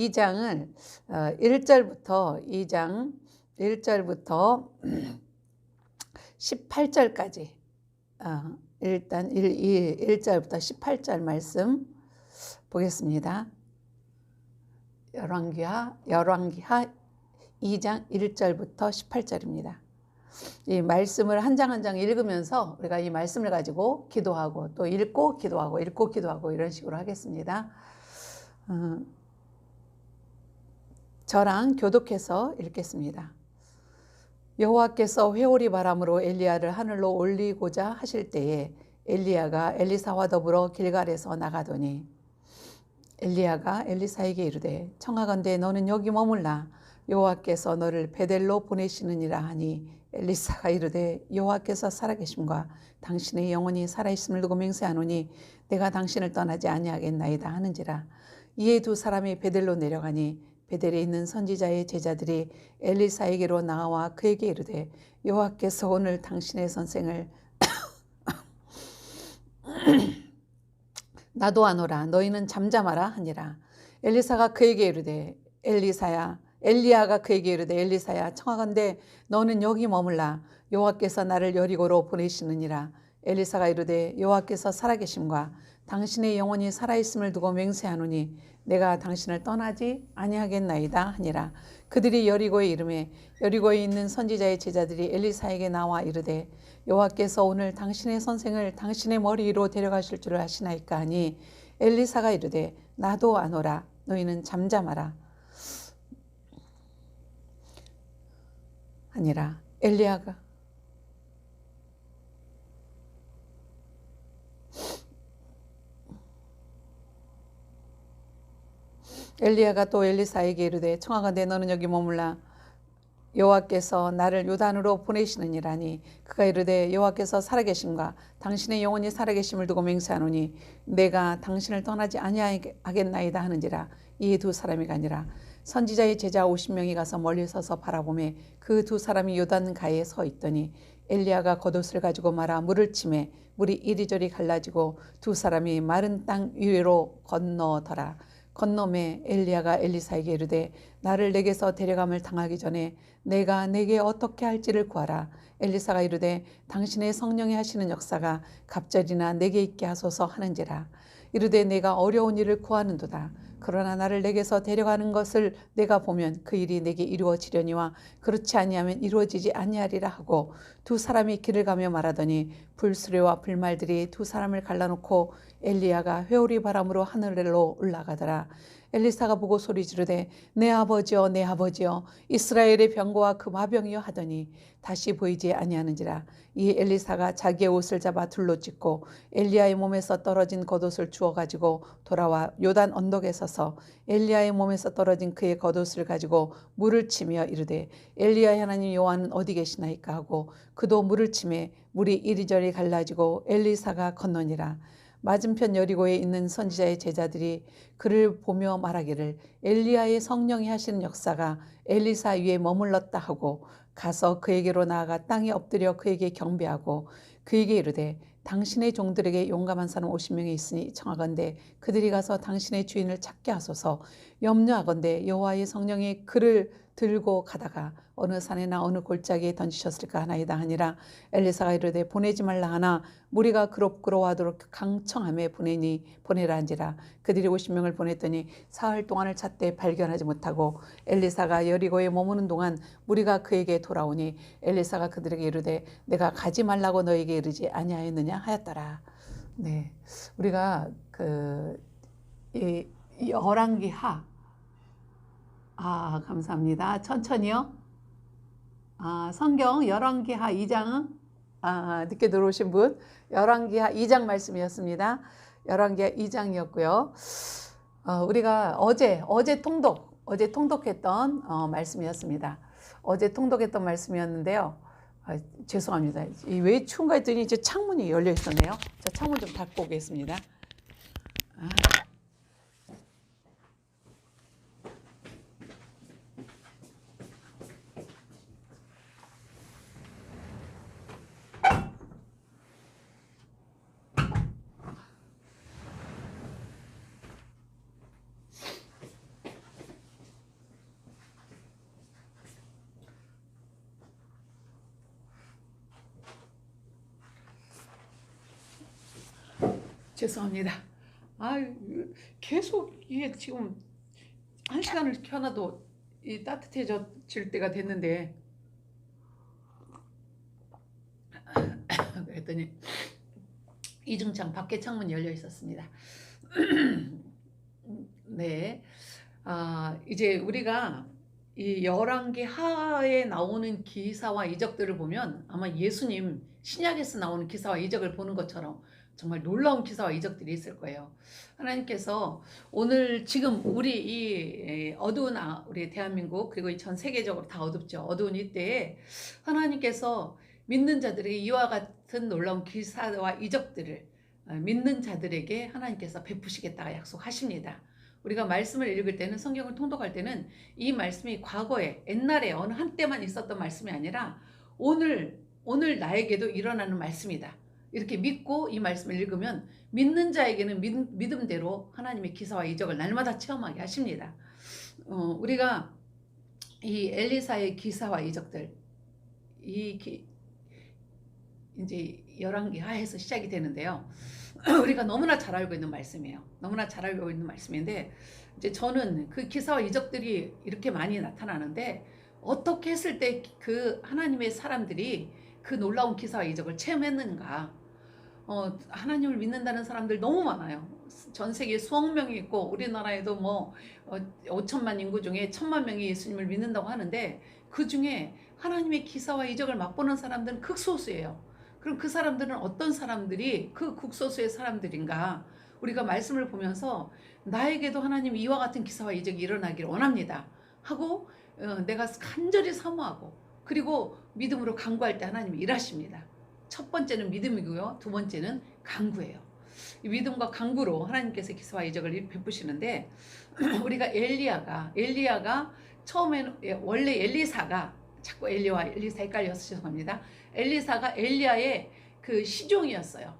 2장을 1절부터 2장 1절부터 18절까지 일단 1절부터 18절 말씀 보겠습니다. 열왕기하 2장 1절부터 18절입니다. 이 말씀을 한 장 한 장 읽으면서 우리가 이 말씀을 가지고 기도하고 또 읽고 기도하고 이런 식으로 하겠습니다. 저랑 교독해서 읽겠습니다. 여호와께서 회오리 바람으로 엘리야를 하늘로 올리고자 하실 때에 엘리야가 엘리사와 더불어 길갈에서 나가더니 엘리야가 엘리사에게 이르되 청하건대 너는 여기 머물라 여호와께서 너를 베델로 보내시느니라 하니 엘리사가 이르되 여호와께서 살아계심과 당신의 영혼이 살아있음을 두고 맹세하노니 내가 당신을 떠나지 아니하겠나이다 하는지라. 이에 두 사람이 베델로 내려가니 베델에 있는 선지자의 제자들이 엘리사에게로 나와 그에게 이르되 여호와께서 오늘 당신의 선생을 나도 아노라 너희는 잠잠하라 하니라. 엘리사가 그에게 이르되 엘리야가 그에게 이르되 엘리사야 청하건대 너는 여기 머물라 여호와께서 나를 여리고로 보내시느니라. 엘리사가 이르되 여호와께서 살아계심과 당신의 영혼이 살아있음을 두고 맹세하노니 내가 당신을 떠나지 아니하겠나이다 하니라. 그들이 여리고에 이르매 여리고에 있는 선지자의 제자들이 엘리사에게 나와 이르되 여호와께서 오늘 당신의 선생을 당신의 머리 위로 데려가실 줄을 아시나이까 하니 엘리사가 이르되 나도 아노라 너희는 잠잠하라 하니라. 엘리야가 또 엘리사에게 이르되 청하건대 너는 여기 머물라 여호와께서 나를 요단으로 보내시느니라니. 그가 이르되 여호와께서 살아계심과 당신의 영혼이 살아계심을 두고 맹세하노니 내가 당신을 떠나지 아니하겠나이다 하는지라. 이에 두 사람이 가니라. 선지자의 제자 50명이 가서 멀리 서서 바라보매 그 두 사람이 요단가에 서 있더니 엘리야가 겉옷을 가지고 말아 물을 치매 물이 이리저리 갈라지고 두 사람이 마른 땅 위로 건너더라. 건너매 엘리야가 엘리사에게 이르되 나를 내게서 데려감을 당하기 전에 내가 내게 어떻게 할지를 구하라. 엘리사가 이르되 당신의 성령이 하시는 역사가 갑절이나 내게 있게 하소서 하는지라. 이르되 내가 어려운 일을 구하는도다. 그러나 나를 내게서 데려가는 것을 내가 보면 그 일이 내게 이루어지려니와 그렇지 아니하면 이루어지지 아니하리라 하고 두 사람이 길을 가며 말하더니 불수레와 불말들이 두 사람을 갈라놓고 엘리야가 회오리 바람으로 하늘로 올라가더라. 엘리사가 보고 소리 지르되 내 아버지여 내 아버지여 이스라엘의 병거와 그 마병이여 하더니 다시 보이지 아니하는지라. 이에 엘리사가 자기의 옷을 잡아 둘로 찢고 엘리야의 몸에서 떨어진 겉옷을 주워 가지고 돌아와 요단 언덕에 서서 엘리야의 몸에서 떨어진 그의 겉옷을 가지고 물을 치며 이르되 엘리야의 하나님 여호와는 어디 계시나이까 하고 그도 물을 치매 물이 이리저리 갈라지고 엘리사가 건너니라. 맞은편 여리고에 있는 선지자의 제자들이 그를 보며 말하기를 엘리야의 성령이 하시는 역사가 엘리사 위에 머물렀다 하고 가서 그에게로 나아가 땅에 엎드려 그에게 경배하고 그에게 이르되 당신의 종들에게 용감한 사람 50명이 있으니 청하건대 그들이 가서 당신의 주인을 찾게 하소서. 염려하건대 여호와의 성령이 그를 들고 가다가 어느 산이나 어느 골짜기에 던지셨을까 하나이다 하니라. 엘리사가 이르되 보내지 말라 하나 무리가 그러하도록 강청함에 보내라 한지라. 그들이 50명을 보냈더니 사흘 동안을 찾되 발견하지 못하고 엘리사가 여리고에 머무는 동안 무리가 그에게 돌아오니 엘리사가 그들에게 이르되 내가 가지 말라고 너에게 이르지 아니하였느냐 하였더라. 네, 우리가 이 열왕기하 감사합니다. 천천히요. 성경 열왕기하 2장 늦게 들어오신 분 열왕기하 2장 말씀이었습니다. 열왕기하 2장이었고요. 우리가 어제 통독했던 말씀이었습니다. 어제 통독했던 말씀이었는데요. 죄송합니다. 왜 추운가 했더니 이제 창문이 열려 있었네요. 자, 창문 좀 닫고 오겠습니다. 죄송합니다. 아, 계속 이게 지금 1시간을 켜놔도 이 따뜻해질 때가 됐는데 그랬더니 이중창 밖에 창문이 열려 있었습니다. 네, 이제 우리가 이 열왕기 하에 나오는 기사와 이적들을 보면 아마 예수님 신약에서 나오는 기사와 이적을 보는 것처럼 정말 놀라운 기사와 이적들이 있을 거예요. 하나님께서 오늘 지금 우리 이 어두운 우리 대한민국 그리고 전 세계적으로 다 어둡죠. 어두운 이때에 하나님께서 믿는 자들에게 이와 같은 놀라운 기사와 이적들을 믿는 자들에게 하나님께서 베푸시겠다가 약속하십니다. 우리가 말씀을 읽을 때는 성경을 통독할 때는 이 말씀이 과거에 옛날에 어느 한때만 있었던 말씀이 아니라 오늘 나에게도 일어나는 말씀이다. 이렇게 믿고 이 말씀을 읽으면 믿는 자에게는 믿음대로 하나님의 기사와 이적을 날마다 체험하게 하십니다. 우리가 이 엘리사의 기사와 이적들 이제 열왕기 하에서 시작이 되는데요. 우리가 너무나 잘 알고 있는 말씀이에요. 너무나 잘 알고 있는 말씀인데 이제 저는 그 기사와 이적들이 이렇게 많이 나타나는데 어떻게 했을 때 그 하나님의 사람들이 그 놀라운 기사와 이적을 체험했는가? 하나님을 믿는다는 사람들 너무 많아요. 전 세계에 수억 명이 있고 우리나라에도 뭐 5천만 인구 중에 1,000만 명이 예수님을 믿는다고 하는데 그 중에 하나님의 기사와 이적을 맛보는 사람들은 극소수예요. 그럼 그 사람들은 어떤 사람들이 그 극소수의 사람들인가? 우리가 말씀을 보면서 나에게도 하나님 이와 같은 기사와 이적이 일어나기를 원합니다 하고 내가 간절히 사모하고 그리고 믿음으로 간구할 때 하나님이 일하십니다. 첫 번째는 믿음이고요. 두 번째는 간구예요. 이 믿음과 간구로 하나님께서 기사와 이적을 베푸시는데 우리가 엘리야가 처음에는 원래 엘리사가 자꾸 엘리와 엘리사 헷갈려서 죄송합니다. 엘리사가 엘리야의 그 시종이었어요.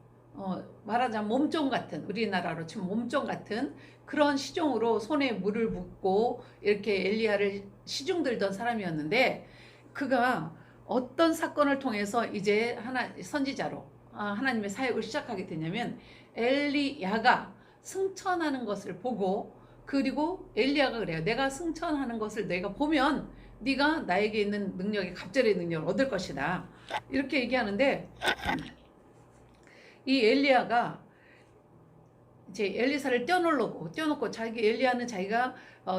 말하자면 몸종 같은 우리나라로 치면 몸종 같은 그런 시종으로 손에 물을 붓고 이렇게 엘리야를 시중 들던 사람이었는데 그가 어떤 사건을 통해서 이제 선지자로 하나님의 사역을 시작하게 되냐면 엘리야가 승천하는 것을 보고 그리고 엘리야가 그래요. 내가 승천하는 것을 내가 보면 네가 나에게 있는 능력이 갑절의 능력을 얻을 것이다. 이렇게 얘기하는데 이 엘리야가 이제 엘리사를 떼어놓고 엘리야는 자기가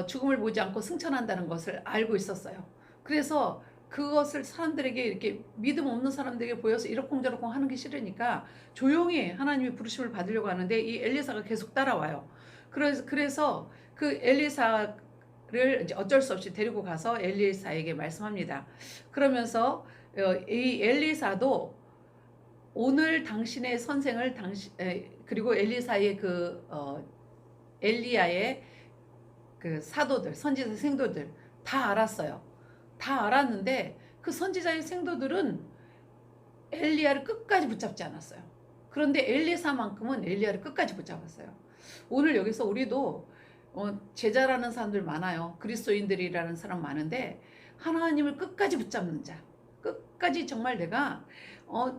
죽음을 보지 않고 승천한다는 것을 알고 있었어요. 그래서 그것을 사람들에게 이렇게 믿음 없는 사람들에게 보여서 이러쿵저러쿵 하는 게 싫으니까 조용히 하나님의 부르심을 받으려고 하는데 이 엘리사가 계속 따라와요. 그래서 그 엘리사를 이제 어쩔 수 없이 데리고 가서 엘리사에게 말씀합니다. 그러면서 이 엘리사도 오늘 당신의 선생을 그리고 엘리사의 엘리야의 그 사도들 선지자 생도들 다 알았어요. 다 알았는데 그 선지자의 생도들은 엘리야를 끝까지 붙잡지 않았어요. 그런데 엘리사만큼은 엘리야를 끝까지 붙잡았어요. 오늘 여기서 우리도 제자라는 사람들 많아요. 그리스도인들이라는 사람 많은데 하나님을 끝까지 붙잡는 자, 끝까지 정말 내가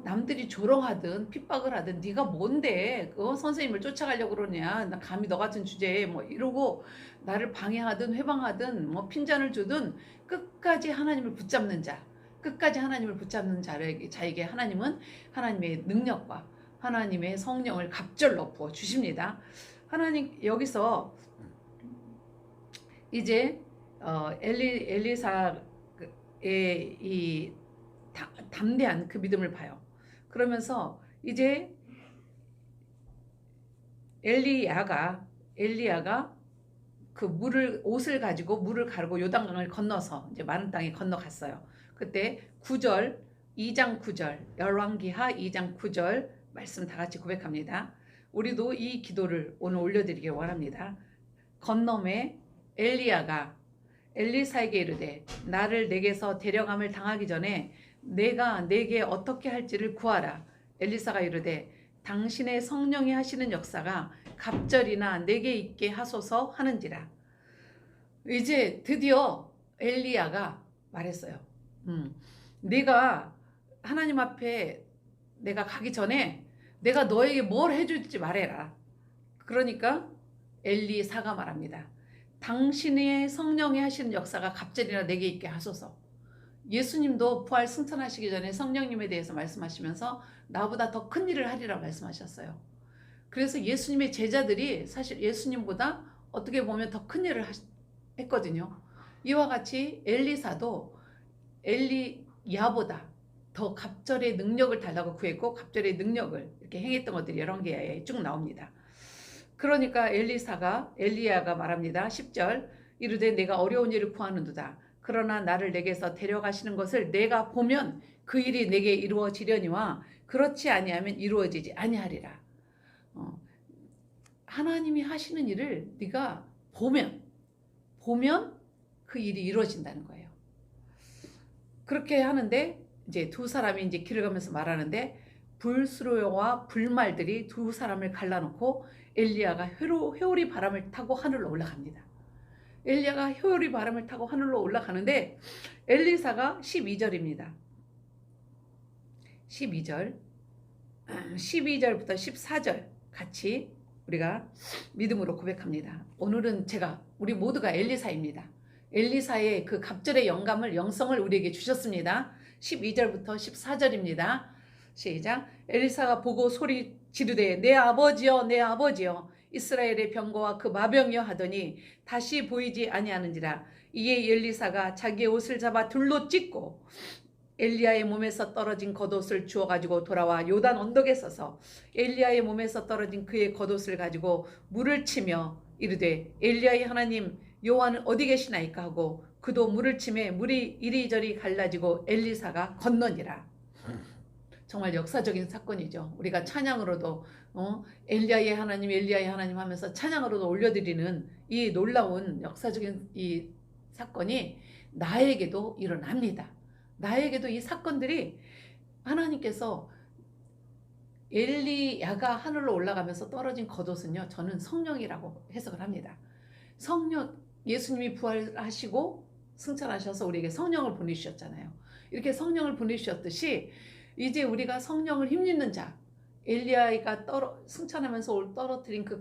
남들이 조롱하든 핍박을 하든 네가 뭔데 선생님을 쫓아가려고 그러냐, 나 감히 너 같은 주제에 뭐 이러고 나를 방해하든 회방하든 뭐 핀잔을 주든 끝까지 하나님을 붙잡는 자, 끝까지 하나님을 붙잡는 자에게 하나님은 하나님의 능력과 하나님의 성령을 갑절로 부어 주십니다. 하나님 여기서 이제 엘리사의 이 담대한 그 믿음을 봐요. 그러면서 이제 엘리야가 그 옷을 가지고 물을 가르고 요단강을 건너서 이제 마른 땅에 건너갔어요. 그때 2장 9절 열왕기하 2장 9절 말씀 다 같이 고백합니다. 우리도 이 기도를 오늘 올려드리길 원합니다. 건너매 엘리야가 엘리사에게 이르되 나를 내게서 데려감을 당하기 전에 내가 내게 어떻게 할지를 구하라. 엘리사가 이르되 당신의 성령이 하시는 역사가 갑절이나 내게 있게 하소서 하는지라. 이제 드디어 엘리야가 말했어요. 내가 하나님 앞에 내가 가기 전에 내가 너에게 뭘 해줄지 말해라. 그러니까 엘리사가 말합니다. 당신의 성령이 하시는 역사가 갑절이나 내게 있게 하소서. 예수님도 부활 승천하시기 전에 성령님에 대해서 말씀하시면서 나보다 더 큰 일을 하리라 말씀하셨어요. 그래서 예수님의 제자들이 사실 예수님보다 어떻게 보면 더 큰 일을 했거든요. 이와 같이 엘리사도 엘리야보다 더 갑절의 능력을 달라고 구했고 갑절의 능력을 이렇게 행했던 것들이 여러 개에 쭉 나옵니다. 그러니까 엘리야가 말합니다. 10절 이르되 내가 어려운 일을 구하는도다. 그러나 나를 내게서 데려가시는 것을 내가 보면 그 일이 내게 이루어지려니와 그렇지 아니하면 이루어지지 아니하리라. 하나님이 하시는 일을 네가 보면 그 일이 이루어진다는 거예요. 그렇게 하는데 이제 두 사람이 이제 길을 가면서 말하는데 불수로와 불말들이 두 사람을 갈라놓고 엘리야가 회오리 바람을 타고 하늘로 올라갑니다. 엘리야가 회오리 바람을 타고 하늘로 올라가는데 엘리사가 12절입니다. 12절부터 14절 같이 우리가 믿음으로 고백합니다. 오늘은 우리 모두가 엘리사입니다. 엘리사의 그 갑절의 영성을 우리에게 주셨습니다. 12절부터 14절입니다. 시작. 엘리사가 보고 소리 지르되 내 아버지여 내 아버지여 이스라엘의 병거와 그 마병이여 하더니 다시 보이지 아니하는지라. 이에 엘리사가 자기의 옷을 잡아 둘로 찢고 엘리야의 몸에서 떨어진 겉옷을 주워 가지고 돌아와 요단 언덕에 서서 엘리야의 몸에서 떨어진 그의 겉옷을 가지고 물을 치며 이르되 엘리야의 하나님 여호와는 어디 계시나이까 하고 그도 물을 치매 물이 이리저리 갈라지고 엘리사가 건너니라. 정말 역사적인 사건이죠. 우리가 찬양으로도 엘리야의 하나님 하면서 찬양으로도 올려드리는 이 놀라운 역사적인 이 사건이 나에게도 일어납니다. 나에게도 이 사건들이 하나님께서 엘리야가 하늘로 올라가면서 떨어진 겉옷은요, 저는 성령이라고 해석을 합니다. 성령, 예수님이 부활하시고 승천하셔서 우리에게 성령을 보내주셨잖아요. 이렇게 성령을 보내주셨듯이 이제 우리가 성령을 힘입는 자, 엘리야가 승천하면서 떨어뜨린 그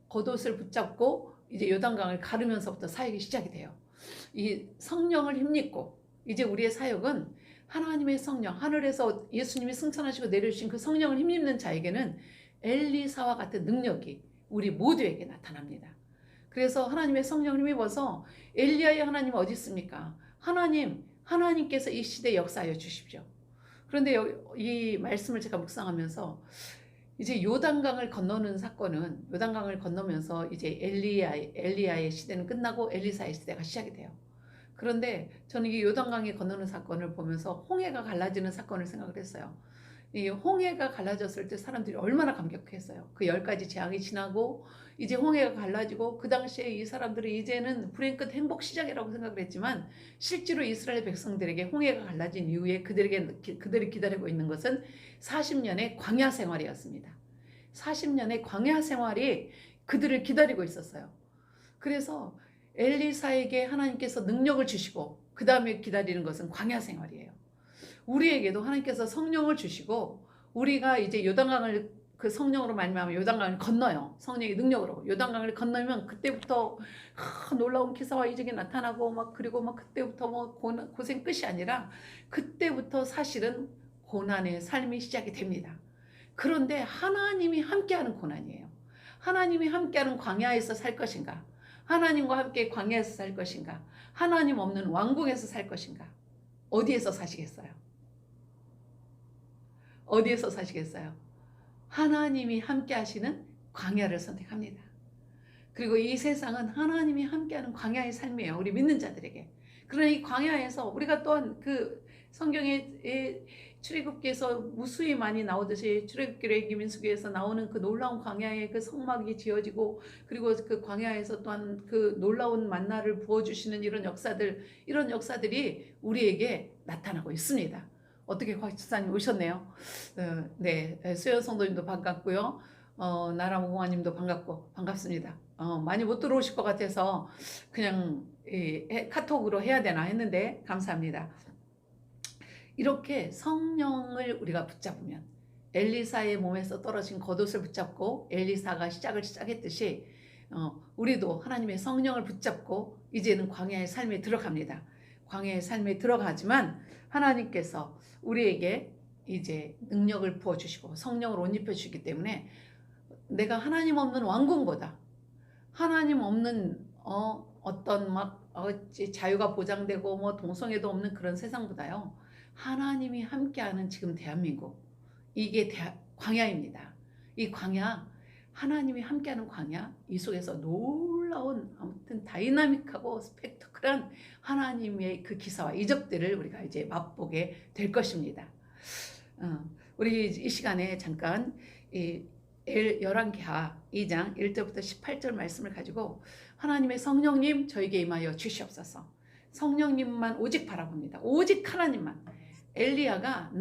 겉옷을 붙잡고 이제 요단강을 가르면서부터 사역이 시작이 돼요. 이 성령을 힘입고 이제 우리의 사역은 하나님의 성령, 하늘에서 예수님이 승천하시고 내려주신 그 성령을 힘입는 자에게는 엘리사와 같은 능력이 우리 모두에게 나타납니다. 그래서 하나님의 성령을 힘입어서 엘리야의 하나님 어디 있습니까? 하나님께서 이 시대에 역사하여 주십시오. 그런데 이 말씀을 제가 묵상하면서 이제 요단강을 건너는 사건은 요단강을 건너면서 이제 엘리야의 시대는 끝나고 엘리사의 시대가 시작이 돼요. 그런데 저는 이 요단강에 건너는 사건을 보면서 홍해가 갈라지는 사건을 생각을 했어요. 이 홍해가 갈라졌을 때 사람들이 얼마나 감격했어요. 그 10가지 재앙이 지나고 이제 홍해가 갈라지고 그 당시에 이 사람들이 이제는 불행 끝 행복 시작이라고 생각을 했지만 실제로 이스라엘 백성들에게 홍해가 갈라진 이후에 그들이 기다리고 있는 것은 40년의 광야 생활이었습니다. 40년의 광야 생활이 그들을 기다리고 있었어요. 그래서 엘리사에게 하나님께서 능력을 주시고 그 다음에 기다리는 것은 광야 생활이에요. 우리에게도 하나님께서 성령을 주시고 우리가 이제 요단강을 그 성령으로 말미암아 요단강을 건너요. 성령의 능력으로 요단강을 건너면 그때부터 놀라운 기사와 이적이 나타나고 그리고 그때부터 고생 끝이 아니라 그때부터 사실은 고난의 삶이 시작이 됩니다. 그런데 하나님이 함께하는 고난이에요. 하나님이 함께하는 광야에서 살 것인가? 하나님과 함께 광야에서 살 것인가? 하나님 없는 왕궁에서 살 것인가? 어디에서 사시겠어요? 어디에서 사시겠어요? 하나님이 함께 하시는 광야를 선택합니다. 그리고 이 세상은 하나님이 함께하는 광야의 삶이에요. 우리 믿는 자들에게. 그러나 이 광야에서 우리가 또한 그 성경의 출애굽기에서 무수히 많이 나오듯이 출애굽기의 기민수기에서 나오는 그 놀라운 광야의 그 성막이 지어지고 그리고 그 광야에서 또한 그 놀라운 만나를 부어주시는 이런 역사들이 우리에게 나타나고 있습니다. 어떻게 곽집사님 오셨네요. 네, 수연 성도님도 반갑고요. 나람 공화님도 반갑습니다. 많이 못 들어오실 것 같아서 그냥 카톡으로 해야 되나 했는데 감사합니다. 이렇게 성령을 우리가 붙잡으면 엘리사의 몸에서 떨어진 겉옷을 붙잡고 엘리사가 시작했듯이 우리도 하나님의 성령을 붙잡고 이제는 광야의 삶에 들어갑니다. 광야의 삶에 들어가지만 하나님께서 우리에게 이제 능력을 부어주시고 성령을 옷 입혀주시기 때문에 내가 하나님 없는 왕궁보다 하나님 없는 어떤 막 자유가 보장되고 뭐 동성애도 없는 그런 세상보다요, 하나님이 함께하는 지금 대한민국, 이게 광야입니다. 이 광야, 하나님이 함께하는 광야, 이 속에서 놀라운 아무튼 다이나믹하고 스펙터클한 하나님의 그 기사와 이적들을 우리가 이제 맛보게 될 것입니다. 우리 이 시간에 잠깐 열왕기하 2장 1절부터 18절 말씀을 가지고 하나님의 성령님 저에게 임하여 주시옵소서. 성령님만 오직 바라봅니다. 오직 하나님만. 엘리야가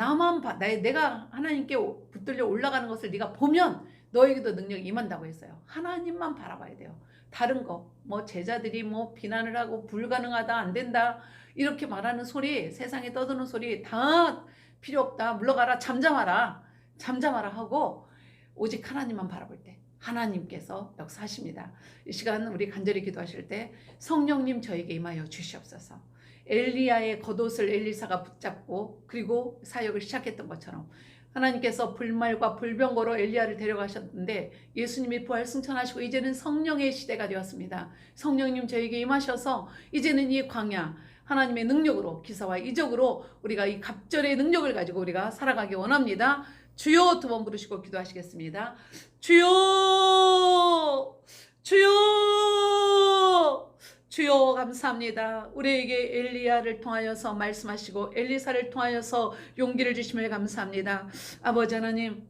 내가 하나님께 붙들려 올라가는 것을 네가 보면 너에게도 능력이 임한다고 했어요. 하나님만 바라봐야 돼요. 다른 거 뭐 제자들이 뭐 비난을 하고 불가능하다, 안 된다 이렇게 말하는 소리, 세상에 떠드는 소리 다 필요 없다, 물러가라, 잠잠하라 하고 오직 하나님만 바라볼 때 하나님께서 역사하십니다. 이 시간 우리 간절히 기도하실 때 성령님 저에게 임하여 주시옵소서. 엘리야의 겉옷을 엘리사가 붙잡고 그리고 사역을 시작했던 것처럼 하나님께서 불말과 불병거로 엘리야를 데려가셨는데 예수님이 부활 승천하시고 이제는 성령의 시대가 되었습니다. 성령님 저에게 임하셔서 이제는 이 광야 하나님의 능력으로 기사와 이적으로 우리가 이 갑절의 능력을 가지고 우리가 살아가기 원합니다. 주여 두 번 부르시고 기도하시겠습니다. 주여, 주여, 주여 감사합니다. 우리에게 엘리야를 통하여서 말씀하시고 엘리사를 통하여서 용기를 주심을 감사합니다. 아버지 하나님,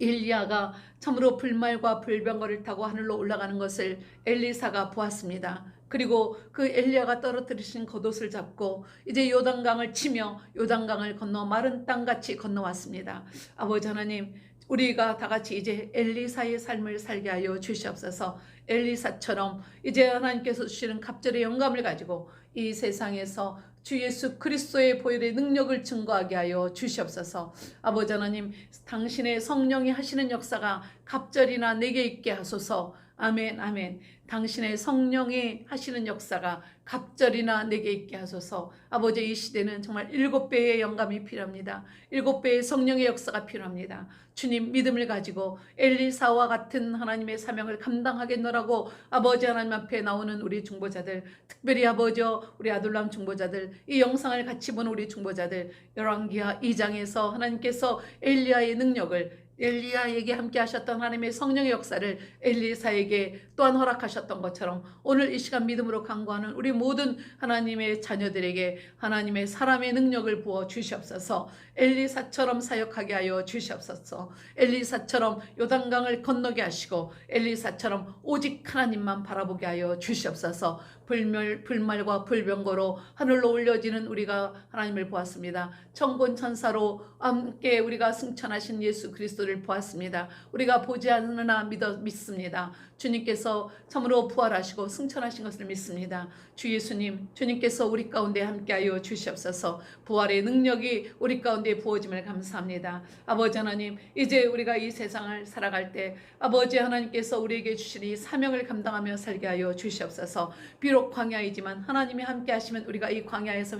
엘리야가 참으로 불말과 불병거를 타고 하늘로 올라가는 것을 엘리사가 보았습니다. 그리고 그 엘리야가 떨어뜨리신 겉옷을 잡고 이제 요단강을 치며 요단강을 건너 마른 땅같이 건너왔습니다. 아버지 하나님, 우리가 다 같이 이제 엘리사의 삶을 살게 하여 주시옵소서. 엘리사처럼 이제 하나님께서 주시는 갑절의 영감을 가지고 이 세상에서 주 예수 그리스도의 보혈의 능력을 증거하게 하여 주시옵소서. 아버지 하나님, 당신의 성령이 하시는 역사가 갑절이나 내게 있게 하소서. 아멘, 아멘. 당신의 성령이 하시는 역사가 갑절이나 내게 있게 하소서. 아버지, 이 시대는 정말 7배의 영감이 필요합니다. 7배의 성령의 역사가 필요합니다. 주님, 믿음을 가지고 엘리사와 같은 하나님의 사명을 감당하겠노라고 아버지 하나님 앞에 나오는 우리 중보자들, 특별히 아버지 우리 아둘람 중보자들, 이 영상을 같이 보는 우리 중보자들, 열왕기하 2장에서 하나님께서 엘리야의 능력을, 엘리야에게 함께 하셨던 하나님의 성령의 역사를 엘리사에게 또한 허락하셨던 것처럼 오늘 이 시간 믿음으로 간구하는 우리 모든 하나님의 자녀들에게 하나님의 사람의 능력을 부어 주시옵소서. 엘리사처럼 사역하게 하여 주시옵소서. 엘리사처럼 요단강을 건너게 하시고 엘리사처럼 오직 하나님만 바라보게 하여 주시옵소서. 불말과 불병거로 하늘로 올려지는 우리가 하나님을 보았습니다. 천군 천사로 함께 우리가 승천하신 예수 그리스도를 보았습니다. 우리가 보지 않으나 믿습니다. 주님께서 참으로 부활하시고 승천하신 것을 믿습니다. 주 예수님, 주님께서 우리 가운데 함께하여 주시옵소서. 부활의 능력이 우리 가운데 부어짐을 감사합니다. 아버지 하나님, 이제 우리가 이 세상을 살아갈 때 아버지 하나님께서 우리에게 주신 이 사명을 감당하며 살게 하여 주시옵소서. 비록 광야이지만 하나님이 함께하시면 우리가 이 광야에서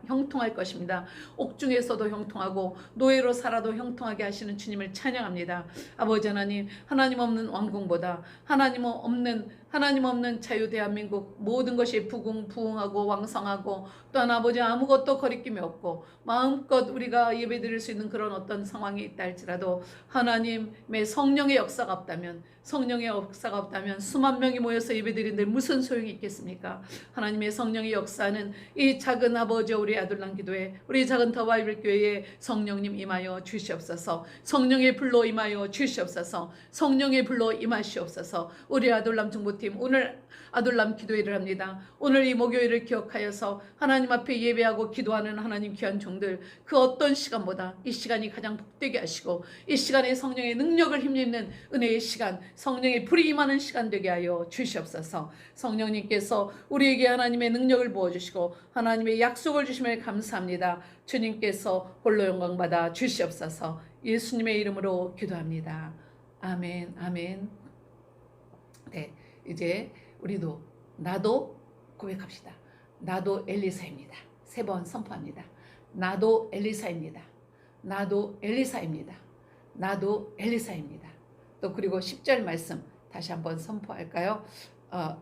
형통할 것입니다. 옥중에서도 형통하고 노예로 살아도 형통하게 하시는 주님을 찬양합니다. 아버지 하나님, 하나님 없는 왕궁보다 하나님 없는 자유 대한민국, 모든 것이 부흥하고 왕성하고 또한 아버지 아무것도 거리낌이 없고 마음껏 우리가 예배드릴 수 있는 그런 어떤 상황이 있다 할지라도 하나님의 성령의 역사가 없다면 수만 명이 모여서 예배드리는데 무슨 소용이 있겠습니까? 하나님의 성령의 역사는 이 작은 아버지 우리 아둘람 기도회, 우리 작은 더 바이블 교회에 성령님 임하여 주시옵소서. 성령의 불로 임하여 주시옵소서. 성령의 불로 임하시옵소서. 우리 아둘람 중보팀 오늘 아둘람 기도회를 합니다. 오늘 이 목요일을 기억하여서 하나님 앞에 예배하고 기도하는 하나님 귀한 종들, 그 어떤 시간보다 이 시간이 가장 복되게 하시고 이 시간에 성령의 능력을 힘입는 은혜의 시간, 성령의 불이 임하는 시간 되게 하여 주시옵소서. 성령님께서 우리에게 하나님의 능력을 부어주시고 하나님의 약속을 주심을 감사합니다. 주님께서 홀로 영광 받아 주시옵소서. 예수님의 이름으로 기도합니다. 아멘, 아멘. 네, 이제 우리도 나도 고백합시다. 나도 엘리사입니다. 3번 선포합니다. 나도 엘리사입니다. 나도 엘리사입니다. 나도 엘리사입니다. 또 그리고 10절 말씀 다시 한번 선포할까요?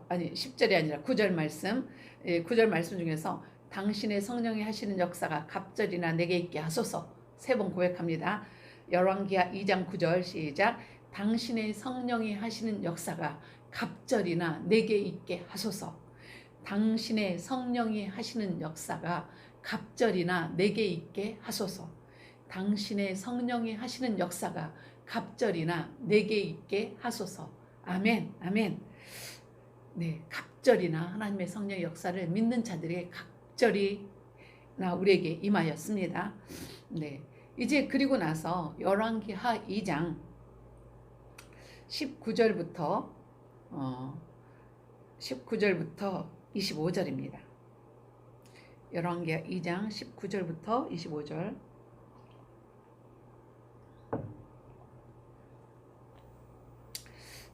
아니 10절이 아니라 9절 말씀. 9절 말씀 중에서 당신의 성령이 하시는 역사가 갑절이나 내게 있게 하소서. 3번 고백합니다. 열왕기하 2장 9절 시작. 당신의 성령이 하시는 역사가 갑절이나 내게 있게 하소서. 당신의 성령이 하시는 역사가 갑절이나 내게 있게 하소서. 당신의 성령이 하시는 역사가 갑절이나 내게 있게 하소서. 아멘, 아멘. 네, 갑절이나 하나님의 성령의 역사를 믿는 자들에게 갑절이나 우리에게 임하였습니다. 네, 이제 그리고 나서 열왕기하 2장 19절부터 25절입니다. 열왕기하 2장 19절부터 25절.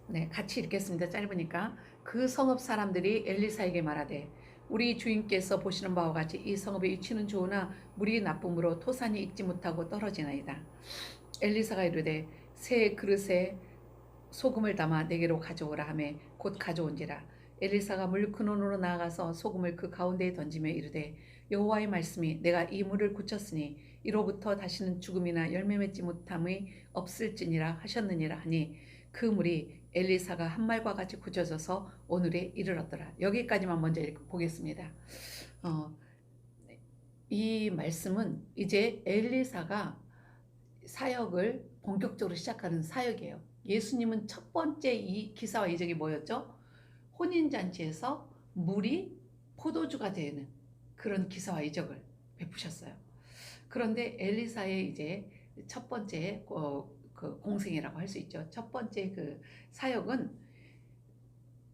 네, 같이 읽겠습니다. 짧으니까. 그 성읍 사람들이 엘리사에게 말하되 우리 주인께서 보시는 바와 같이 이 성읍의 위치는 좋으나 물이 나쁨으로 토산이 익지 못하고 떨어지나이다. 엘리사가 이르되 새 그릇에 소금을 담아 내게로 가져오라 하매 곧 가져온지라. 엘리사가 물 근원으로 나아가서 소금을 그 가운데에 던지며 이르되 여호와의 말씀이 내가 이 물을 고쳤으니 이로부터 다시는 죽음이나 열매 맺지 못함이 없을지니라 하셨느니라 하니 그 물이 엘리사가 한 말과 같이 고쳐져서 오늘에 이르렀더라. 여기까지만 먼저 보겠습니다. 이 말씀은 이제 엘리사가 사역을 본격적으로 시작하는 사역이에요. 예수님은 첫 번째 이 기사와 이적이 뭐였죠? 혼인잔치에서 물이 포도주가 되는 그런 기사와 이적을 베푸셨어요. 그런데 엘리사의 이제 첫 번째 그 공생이라고 할 수 있죠. 첫 번째 그 사역은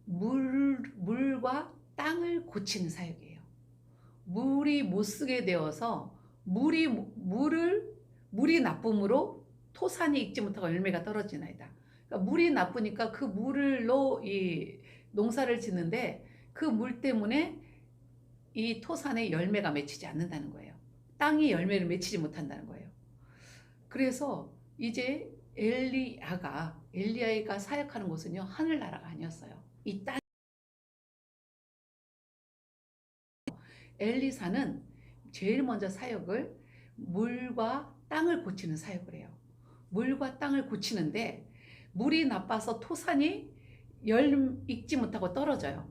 물과 땅을 고치는 사역이에요. 물이 못 쓰게 되어서 물이 나쁨으로 토산이 익지 못하고 열매가 떨어지나이다. 그러니까 물이 나쁘니까 그 물로 이 농사를 짓는데 그 물 때문에 이 토산에 열매가 맺히지 않는다는 거예요. 땅이 열매를 맺히지 못한다는 거예요. 그래서 이제 엘리야가 사역하는 곳은요, 하늘나라가 아니었어요. 이 땅. 엘리사는 제일 먼저 사역을 물과 땅을 고치는 사역을 해요. 물과 땅을 고치는데 물이 나빠서 토산이 익지 못하고 떨어져요.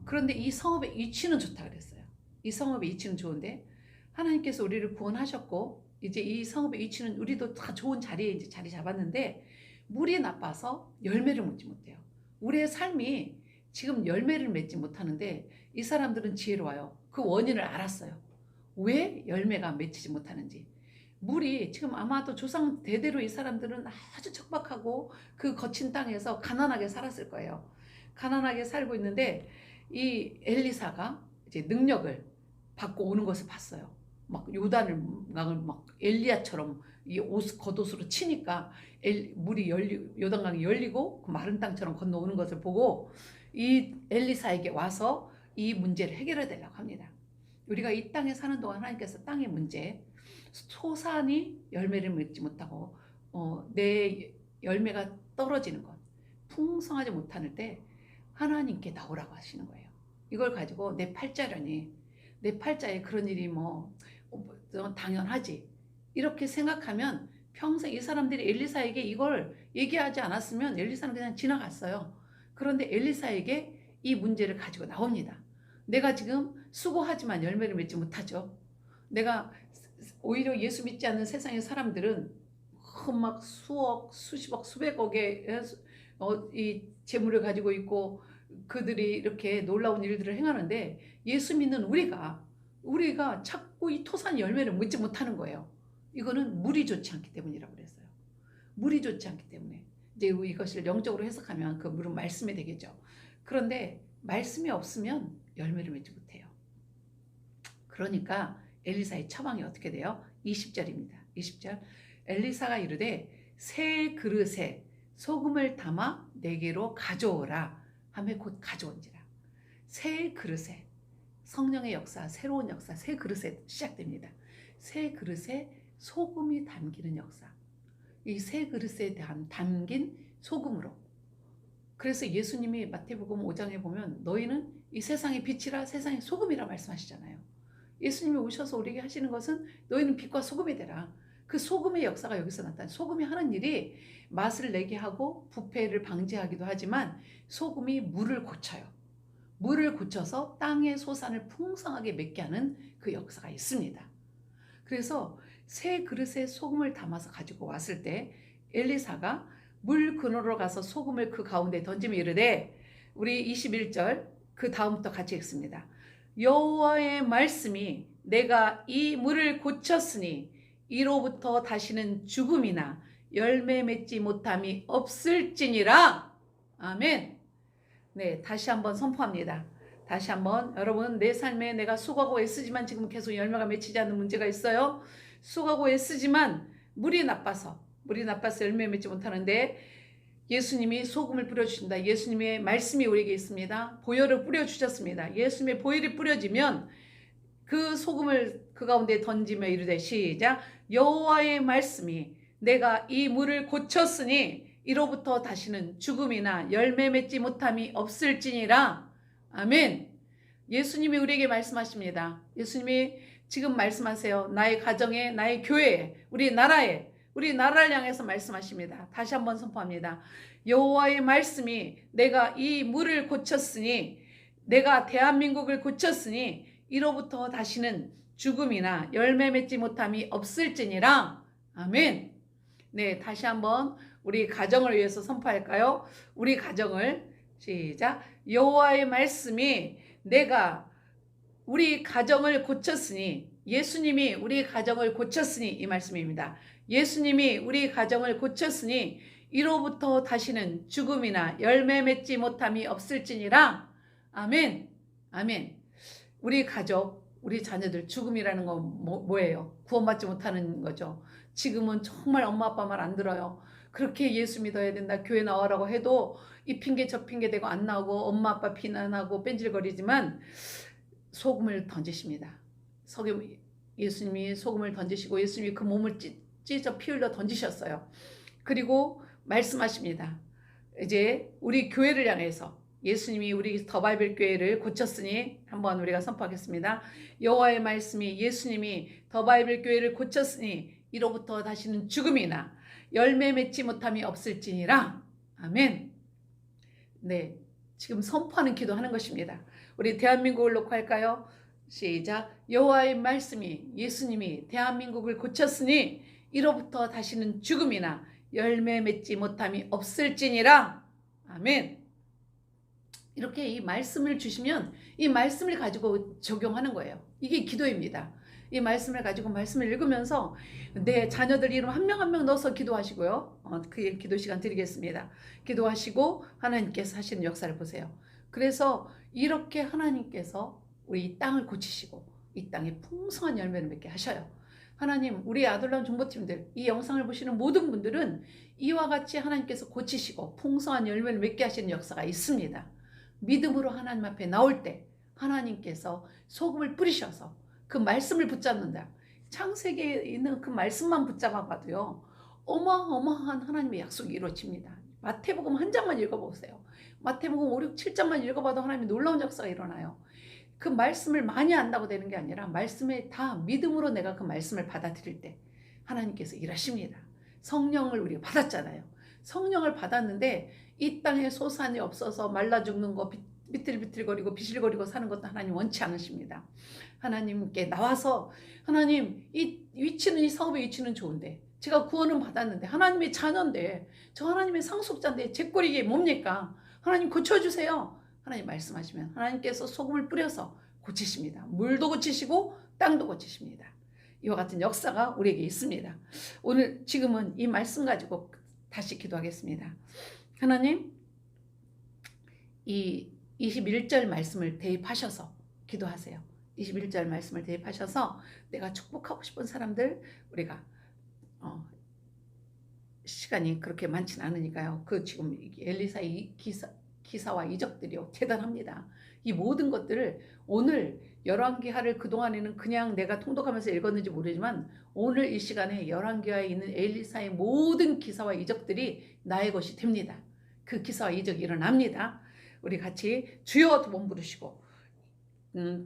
그런데 이 성읍의 위치는 좋다 그랬어요. 이 성읍의 위치는 좋은데 하나님께서 우리를 구원하셨고 이제 이 성읍의 위치는 우리도 다 좋은 자리에 이제 자리 잡았는데 물이 나빠서 열매를 맺지 못해요. 우리의 삶이 지금 열매를 맺지 못하는데 이 사람들은 지혜로워요. 그 원인을 알았어요. 왜 열매가 맺히지 못하는지. 물이 지금 아마도 조상 대대로 이 사람들은 아주 척박하고 그 거친 땅에서 가난하게 살았을 거예요. 가난하게 살고 있는데 이 엘리사가 이제 능력을 받고 오는 것을 봤어요. 막 요단을 막 엘리야처럼 이 겉옷으로 치니까 요단강이 열리고 그 마른 땅처럼 건너오는 것을 보고 이 엘리사에게 와서 이 문제를 해결해야 되려고 합니다. 우리가 이 땅에 사는 동안 하나님께서 땅의 문제, 소산이 열매를 맺지 못하고 내 열매가 떨어지는 것, 풍성하지 못할 때 하나님께 나오라고 하시는 거예요. 이걸 가지고 내 팔자려니 내 팔자에 그런 일이 당연하지 이렇게 생각하면 평생 이 사람들이 엘리사에게 이걸 얘기하지 않았으면 엘리사는 그냥 지나갔어요. 그런데 엘리사에게 이 문제를 가지고 나옵니다. 내가 지금 수고하지만 열매를 맺지 못하죠. 내가 오히려 예수 믿지 않는 세상의 사람들은 막 수억, 수십억, 수백억의 이 재물을 가지고 있고 그들이 이렇게 놀라운 일들을 행하는데 예수 믿는 우리가 자꾸 이 토산 열매를 맺지 못하는 거예요. 이거는 물이 좋지 않기 때문이라고 그랬어요. 물이 좋지 않기 때문에. 이제 이것을 영적으로 해석하면 그 물은 말씀이 되겠죠. 그런데 말씀이 없으면 열매를 맺지 못해요. 그러니까 엘리사의 처방이 어떻게 돼요? 20절입니다. 20절. 엘리사가 이르되 새 그릇에 소금을 담아 내게로 가져오라 하며 곧 가져온지라. 새 그릇에 성령의 역사, 새로운 역사, 새 그릇에 시작됩니다. 새 그릇에 소금이 담기는 역사. 이 새 그릇에 담긴 소금으로. 그래서 예수님이 마태복음 5장에 보면 너희는 이 세상의 빛이라 세상의 소금이라 말씀하시잖아요. 예수님이 오셔서 우리에게 하시는 것은 너희는 빛과 소금이 되라. 그 소금의 역사가 여기서 나타나요. 소금이 하는 일이 맛을 내게 하고 부패를 방지하기도 하지만 소금이 물을 고쳐요. 물을 고쳐서 땅의 소산을 풍성하게 맺게 하는 그 역사가 있습니다. 그래서 새 그릇에 소금을 담아서 가지고 왔을 때 엘리사가 물 근원으로 가서 소금을 그 가운데 던지며 이르되, 우리 21절 그 다음부터 같이 읽습니다. 여호와의 말씀이 내가 이 물을 고쳤으니 이로부터 다시는 죽음이나 열매 맺지 못함이 없을지니라. 아멘. 네, 다시 한번 선포합니다. 다시 한번, 여러분, 내 삶에 내가 수고하고 애쓰지만 지금 계속 열매가 맺히지 않는 문제가 있어요. 수고하고 애쓰지만 물이 나빠서 열매 맺지 못하는데 예수님이 소금을 뿌려주신다. 예수님의 말씀이 우리에게 있습니다. 보혈을 뿌려주셨습니다. 예수님의 보혈이 뿌려지면 그 소금을 그 가운데 던지며 이르되, 시작. 여호와의 말씀이 내가 이 물을 고쳤으니 이로부터 다시는 죽음이나 열매 맺지 못함이 없을지니라. 아멘. 예수님이 우리에게 말씀하십니다. 예수님이 지금 말씀하세요. 나의 가정에, 나의 교회에, 우리 나라를 향해서 말씀하십니다. 다시 한번 선포합니다. 여호와의 말씀이 내가 이 물을 고쳤으니, 내가 대한민국을 고쳤으니 이로부터 다시는 죽음이나 열매 맺지 못함이 없을지니라. 아멘. 네, 다시 한번 우리 가정을 위해서 선포할까요? 우리 가정을, 시작. 여호와의 말씀이 내가 우리 가정을 고쳤으니, 예수님이 우리 가정을 고쳤으니, 이 말씀입니다. 예수님이 우리 가정을 고쳤으니 이로부터 다시는 죽음이나 열매 맺지 못함이 없을지니라. 아멘. 아멘. 우리 가족, 우리 자녀들, 죽음이라는 건 뭐예요? 구원받지 못하는 거죠. 지금은 정말 엄마 아빠 말 안 들어요. 그렇게 예수 믿어야 된다, 교회 나와라고 해도 이 핑계 저 핑계 대고 안 나오고 엄마 아빠 비난하고 뺀질거리지만 소금을 던지십니다. 예수님이 소금을 던지시고 예수님이 그 몸을 찢어 피 흘려 던지셨어요. 그리고 말씀하십니다. 이제 우리 교회를 향해서 예수님이 우리 더 바이블 교회를 고쳤으니, 한번 우리가 선포하겠습니다. 여호와의 말씀이 예수님이 더 바이블 교회를 고쳤으니 이로부터 다시는 죽음이나 열매 맺지 못함이 없을지니라. 아멘. 네, 지금 선포하는 기도하는 것입니다. 우리 대한민국을 놓고 할까요? 시작. 여호와의 말씀이 예수님이 대한민국을 고쳤으니 이로부터 다시는 죽음이나 열매 맺지 못함이 없을지니라. 아멘. 이렇게 이 말씀을 주시면 이 말씀을 가지고 적용하는 거예요. 이게 기도입니다. 이 말씀을 가지고 말씀을 읽으면서 내 자녀들 이름 한 명 한 명 넣어서 기도하시고요. 그 기도 시간 드리겠습니다. 기도하시고 하나님께서 하시는 역사를 보세요. 그래서 이렇게 하나님께서 우리 이 땅을 고치시고 이 땅에 풍성한 열매를 맺게 하셔요. 하나님, 우리 아들람 중보팀들, 이 영상을 보시는 모든 분들은 이와 같이 하나님께서 고치시고 풍성한 열매를 맺게 하시는 역사가 있습니다. 믿음으로 하나님 앞에 나올 때 하나님께서 소금을 뿌리셔서 그 말씀을 붙잡는다. 창세기에 있는 그 말씀만 붙잡아봐도요, 어마어마한 하나님의 약속이 이루어집니다. 마태복음 한 장만 읽어보세요. 마태복음 5, 6, 7장만 읽어봐도 하나님의 놀라운 역사가 일어나요. 그 말씀을 많이 안다고 되는 게 아니라 말씀에 다 믿음으로 내가 그 말씀을 받아들일 때 하나님께서 일하십니다. 성령을 우리가 받았잖아요. 성령을 받았는데 이 땅에 소산이 없어서 말라 죽는 거, 비틀비틀거리고 비실거리고 사는 것도 하나님 원치 않으십니다. 하나님께 나와서, 하나님, 이 위치는, 이 사업의 위치는 좋은데, 제가 구원은 받았는데, 하나님의 자녀인데, 저 하나님의 상속자인데 제 꼴이 이게 뭡니까? 하나님 고쳐주세요. 하나님 말씀하시면 하나님께서 소금을 뿌려서 고치십니다. 물도 고치시고 땅도 고치십니다. 이와 같은 역사가 우리에게 있습니다. 오늘 지금은 이 말씀 가지고 다시 기도하겠습니다. 하나님, 이 21절 말씀을 대입하셔서 기도하세요. 21절 말씀을 대입하셔서 내가 축복하고 싶은 사람들, 우리가 시간이 그렇게 많지는 않으니까요. 그 지금 엘리사의 기사와 이적들이요 대단합니다. 이 모든 것들을 오늘 열왕기하를 그동안에는 그냥 내가 통독하면서 읽었는지 모르지만 오늘 이 시간에 열왕기하에 있는 엘리사의 모든 기사와 이적들이 나의 것이 됩니다. 그 기사와 이적이 일어납니다. 우리 같이 주여 두 번 부르시고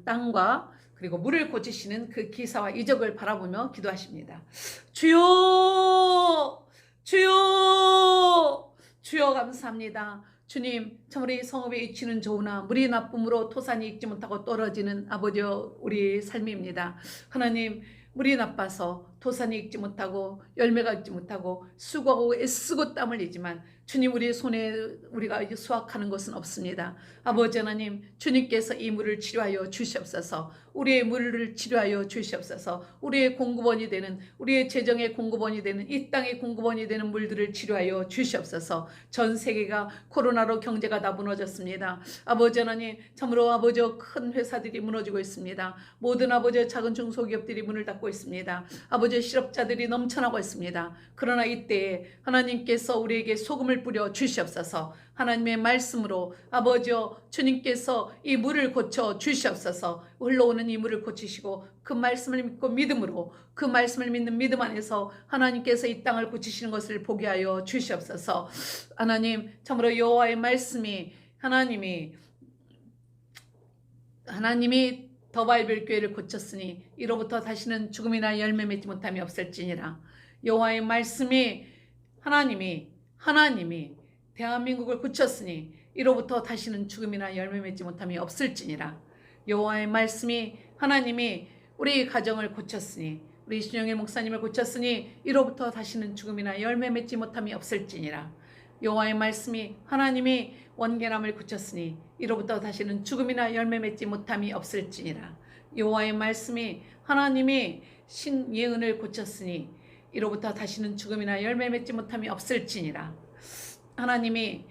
땅과 그리고 물을 고치시는 그 기사와 이적을 바라보며 기도하십니다. 주여, 주여, 주여 감사합니다. 주님, 참 우리 성읍의 이치는 좋으나 물이 나쁨으로 토산이 익지 못하고 떨어지는 아버지 우리 삶입니다. 하나님, 물이 나빠서 토산이 익지 못하고 열매가 익지 못하고 수고하고 애쓰고 땀을 흘리지만 주님 우리 손에 우리가 수확하는 것은 없습니다. 아버지 하나님, 주님께서 이 물을 치료하여 주시옵소서. 우리의 물을 치료하여 주시옵소서. 우리의 공급원이 되는, 우리의 재정의 공급원이 되는, 이 땅의 공급원이 되는 물들을 치료하여 주시옵소서. 전 세계가 코로나로 경제가 다 무너졌습니다. 아버지 하나님, 참으로 아버지 큰 회사들이 무너지고 있습니다. 모든 아버지 작은 중소기업들이 문을 닫고 있습니다. 아버지 실업자들이 넘쳐나고 있습니다. 그러나 이때에 하나님께서 우리에게 소금을 뿌려 주시옵소서. 하나님의 말씀으로 아버지여 주님께서 이 물을 고쳐 주시옵소서. 흘러오는 이 물을 고치시고 그 말씀을 믿고 믿음으로 그 말씀을 믿는 믿음 안에서 하나님께서 이 땅을 고치시는 것을 보게 하여 주시옵소서. 하나님 참으로 여호와의 말씀이 하나님이 더바이벨 교회를 고쳤으니 이로부터 다시는 죽음이나 열매 맺지 못함이 없을지니라. 여호와의 말씀이 하나님이 대한민국을 고쳤으니 이로부터 다시는 죽음이나 열매 맺지 못함이 없을지니라. 여호와의 말씀이 하나님이 우리 가정을 고쳤으니 우리 신영의 목사님을 고쳤으니 이로부터 다시는 죽음이나 열매 맺지 못함이 없을지니라. 여호와의 말씀이 하나님이 원계남을 고쳤으니 이로부터 다시는 죽음이나 열매 맺지 못함이 없을지니라. 여호와의 말씀이 하나님이 신예은을 고쳤으니 이로부터 다시는 죽음이나 열매 맺지 못함이 없을지니라. 하나님이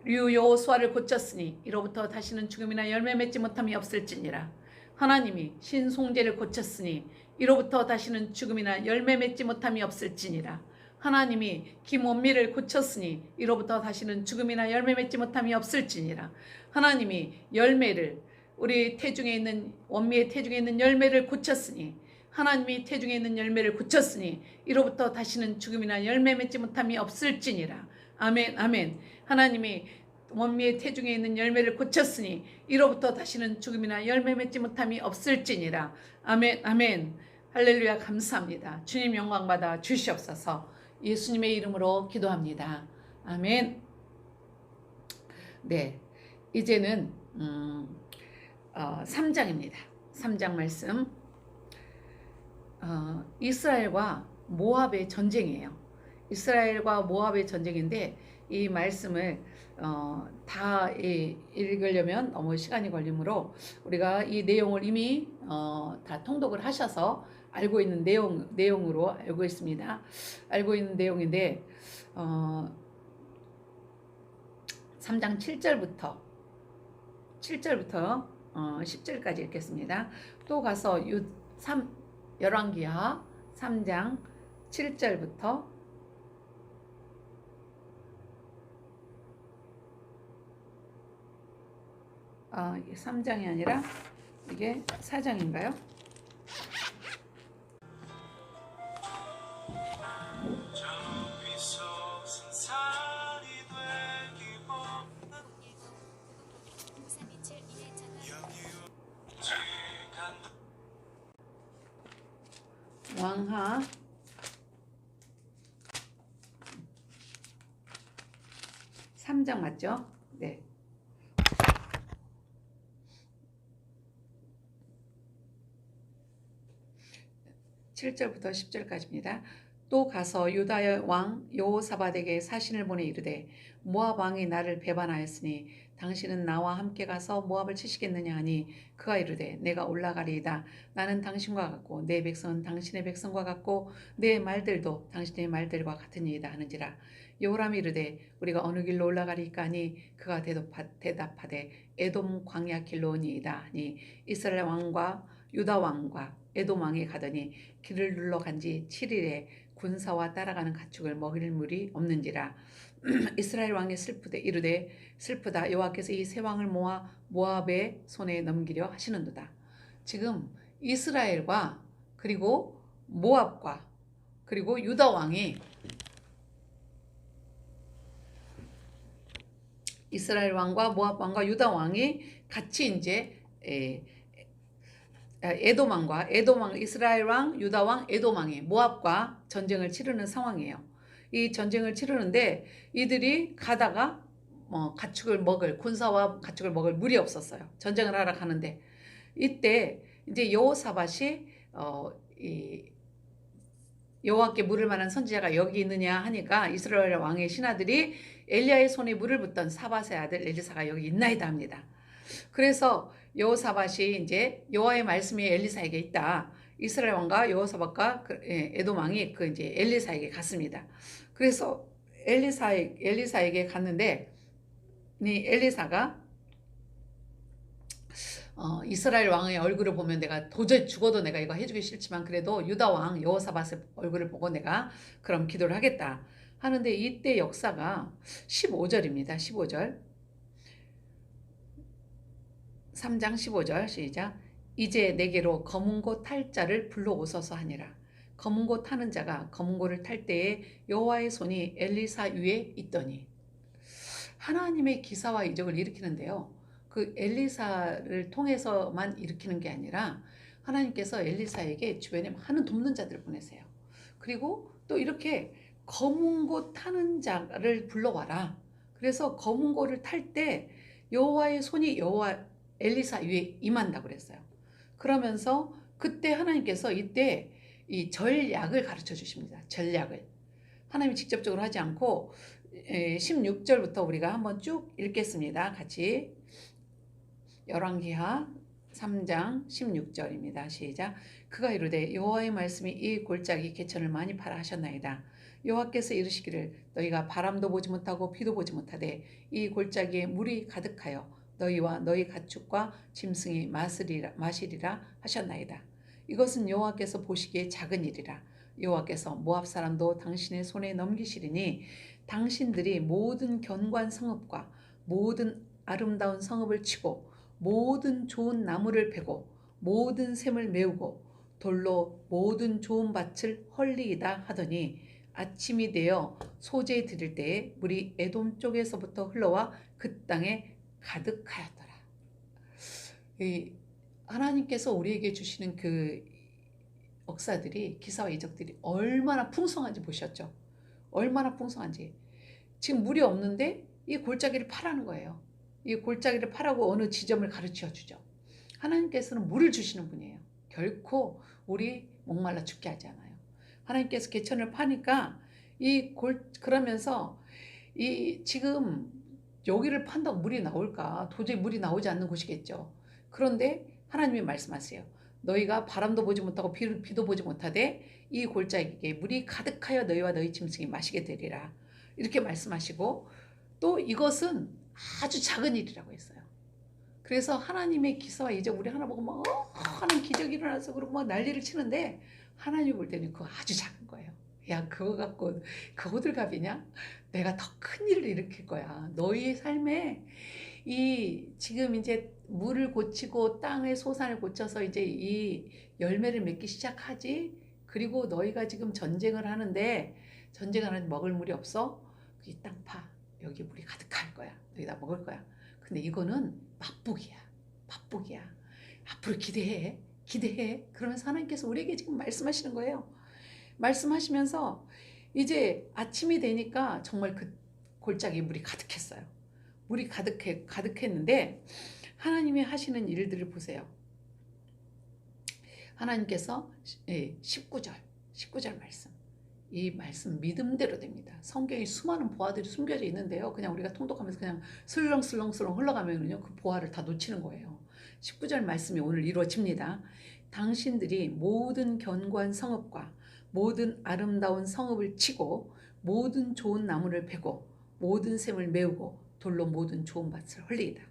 류여호수아를 고쳤으니 이로부터 다시는 죽음이나 열매 맺지 못함이 없을지니라. 하나님이 신송제를 고쳤으니 이로부터 다시는 죽음이나 열매 맺지 못함이 없을지니라. 하나님이 김원미를 고쳤으니 이로부터 다시는 죽음이나 열매 맺지 못함이 없을지니라. 하나님이 열매를 우리 태중에 있는 원미의 태중에 있는 열매를 고쳤으니 하나님이 태중에 있는 열매를 고쳤으니 이로부터 다시는 죽음이나 열매 맺지 못함이 없을지니라. 아멘 아멘. 하나님이 원미의 태중에 있는 열매를 고쳤으니 이로부터 다시는 죽음이나 열매 맺지 못함이 없을지니라. 아멘 아멘. 할렐루야. 감사합니다. 주님 영광받아 주시옵소서. 예수님의 이름으로 기도합니다. 아멘. 네, 이제는 3장입니다. 3장 말씀. 이스라엘과 모압의 전쟁이에요. 이스라엘과 모압의 전쟁인데 이 말씀을 다 읽으려면 너무 시간이 걸리므로 우리가 이 내용을 이미 다 통독을 하셔서 알고 있는 내용으로 알고 있습니다. 알고 있는 내용인데 3장 7절부터 10절까지 읽겠습니다. 또 가서 열왕기하 3장 7절부터 3장이 아니라 이게 4장인가요? 왕하 3장 맞죠? 네. (7절부터) (10절까지입니다) 또 가서 유다의 왕 여호사밧에게 사신을 보내 이르되 모압 왕이 나를 배반하였으니 당신은 나와 함께 가서 모압을 치시겠느냐 하니 그가 이르되 내가 올라가리이다. 나는 당신과 같고 내 백성은 당신의 백성과 같고 내 말들도 당신의 말들과 같으니이다 하는지라. 여호람이 이르되 우리가 어느 길로 올라가리까 하니 그가 대답하되 에돔 광야 길로 오니이다 하니 이스라엘 왕과 유다 왕과 에돔 왕이 가더니 길을 눌러 간지 7일에 군사와 따라가는 가축을 먹일 물이 없는지라. 이스라엘 왕이 슬프되 이르되 슬프다 여호와께서 이 세 왕을 모아 모압의 손에 넘기려 하시는도다. 지금 이스라엘과 그리고 모압과 그리고 유다 왕이 이스라엘 왕과 모압 왕과 유다 왕이 같이 이제 에돔 왕과 이스라엘 왕, 유다 왕, 에돔 왕이 모압과 전쟁을 치르는 상황이에요. 이 전쟁을 치르는데 이들이 가다가 가축을 먹을 군사와 가축을 먹을 물이 없었어요. 전쟁을 하러 가는데 이때 이제 여호사밧이 여호와께 물을 만한 선지자가 여기 있느냐 하니까 이스라엘 왕의 신하들이 엘리야의 손에 물을 붓던 사밧의 아들 엘리사가 여기 있나이다 합니다. 그래서 여호사밧이 이제 여호와의 말씀이 엘리사에게 있다. 이스라엘 왕과 여호사밧과 에돔 왕이 그 이제 엘리사에게 갔습니다. 그래서 엘리사에게 갔는데 이 엘리사가 이스라엘 왕의 얼굴을 보면 내가 도저히 죽어도 내가 이거 해주기 싫지만 그래도 유다 왕 여호사밧의 얼굴을 보고 내가 그럼 기도를 하겠다 하는데 이때 역사가 15절입니다. 15절 3장 15절 시작. 이제 내게로 검은고 탈 자를 불러오소서 하니라. 검은고 타는 자가 검은고를 탈 때에 여호와의 손이 엘리사 위에 있더니. 하나님의 기사와 이적을 일으키는데요. 그 엘리사를 통해서만 일으키는 게 아니라 하나님께서 엘리사에게 주변에 많은 돕는 자들을 보내세요. 그리고 또 이렇게 검은고 타는 자를 불러와라. 그래서 검은고를 탈 때 여호와의 손이 엘리사 위에 임한다고 그랬어요. 그러면서 그때 하나님께서 이때 이 전략을 가르쳐 주십니다. 전략을. 하나님이 직접적으로 하지 않고 16절부터 우리가 한번 쭉 읽겠습니다. 같이. 열왕기하 3장 16절입니다. 시작. 그가 이르되 여호와의 말씀이 이 골짜기 개천을 많이 파라 하셨나이다. 여호와께서 이르시기를 너희가 바람도 보지 못하고 비도 보지 못하되 이 골짜기에 물이 가득하여 너희와 너희 가축과 짐승이 마시리라 하셨나이다. 이것은 여호와께서 보시기에 작은 일이라. 여호와께서 모압 사람도 당신의 손에 넘기시리니 당신들이 모든 견고한 성읍과 모든 아름다운 성읍을 치고 모든 좋은 나무를 베고 모든 샘을 메우고 돌로 모든 좋은 밭을 헐리이다 하더니 아침이 되어 소재 드릴 때에 물이 에돔 쪽에서부터 흘러와 그 땅에 가득하였더라. 하나님께서 우리에게 주시는 그 역사들이 기사와 이적들이 얼마나 풍성한지 보셨죠? 얼마나 풍성한지. 지금 물이 없는데 이 골짜기를 파라는 거예요. 이 골짜기를 파라고 어느 지점을 가르쳐 주죠. 하나님께서는 물을 주시는 분이에요. 결코 우리 목말라 죽게 하지 않아요. 하나님께서 개천을 파니까 그러면서 지금 여기를 판다고 물이 나올까? 도저히 물이 나오지 않는 곳이겠죠. 그런데 하나님이 말씀하세요. 너희가 바람도 보지 못하고 비도 보지 못하되 이 골짜기에 물이 가득하여 너희와 너희 짐승이 마시게 되리라. 이렇게 말씀하시고 또 이것은 아주 작은 일이라고 했어요. 그래서 하나님의 기사와 이적 우리 하나 보고 막 하는 기적이 일어나서 그러고 막 난리를 치는데 하나님이 볼 때는 그거 아주 작은 거예요. 야 그거 갖고 그 호들갑이냐? 내가 더 큰 일을 일으킬 거야. 너희의 삶에 지금 이제 물을 고치고 땅의 소산을 고쳐서 이제 이 열매를 맺기 시작하지. 그리고 너희가 지금 전쟁을 하는데 먹을 물이 없어? 이 땅 파. 여기 물이 가득할 거야. 너희 다 먹을 거야. 근데 이거는 맛보기야. 앞으로 기대해. 그러면서 하나님께서 우리에게 지금 말씀하시는 거예요. 말씀하시면서 이제 아침이 되니까 정말 그 골짜기에 물이 가득했어요. 물이 가득했는데 하나님이 하시는 일들을 보세요. 하나님께서 19절 말씀. 이 말씀 믿음대로 됩니다. 성경에 수많은 보화들이 숨겨져 있는데요. 그냥 우리가 통독하면서 그냥 슬렁슬렁 흘러가면요. 그 보화를 다 놓치는 거예요. 19절 말씀이 오늘 이루어집니다. 당신들이 모든 견고한 성읍과 모든 아름다운 성읍을 치고 모든 좋은 나무를 베고 모든 샘을 메우고 돌로 모든 좋은 밭을 헐리이다.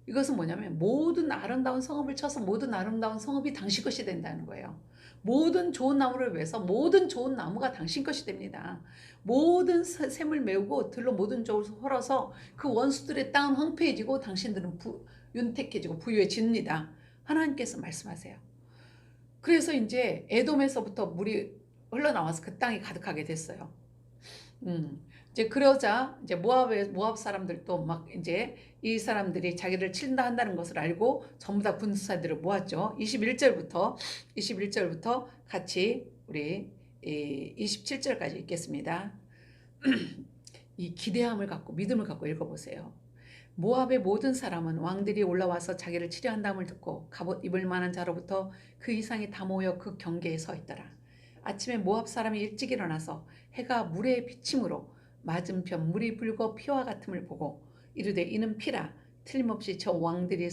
이것은 뭐냐면 모든 아름다운 성읍을 쳐서 모든 아름다운 성읍이 당신 것이 된다는 거예요. 모든 좋은 나무를 위해서 모든 좋은 나무가 당신 것이 됩니다. 모든 샘을 메우고 들로 모든 쪽을 헐어서 그 원수들의 땅은 황폐해지고 당신들은 윤택해지고 부유해집니다. 하나님께서 말씀하세요. 그래서 이제 에돔에서부터 물이 흘러나와서 그 땅이 가득하게 됐어요. 이제 그러자 이제 모압 사람들도 막 이제 이 사람들이 자기를 친다 한다는 것을 알고 전부 다 군사들을 모았죠. 21절부터 같이 우리 27절까지 읽겠습니다. 이 기대함을 갖고 믿음을 갖고 읽어보세요. 모압의 모든 사람은 왕들이 올라와서 자기를 치려한다음을 듣고 갑옷 입을 만한 자로부터 그 이상이 다 모여 그 경계에 서 있더라. 아침에 모압 사람이 일찍 일어나서 해가 물에 비침으로 맞은편 물이 붉어 피와 같음을 보고 이르되 이는 피라. 틀림없이 저 왕들이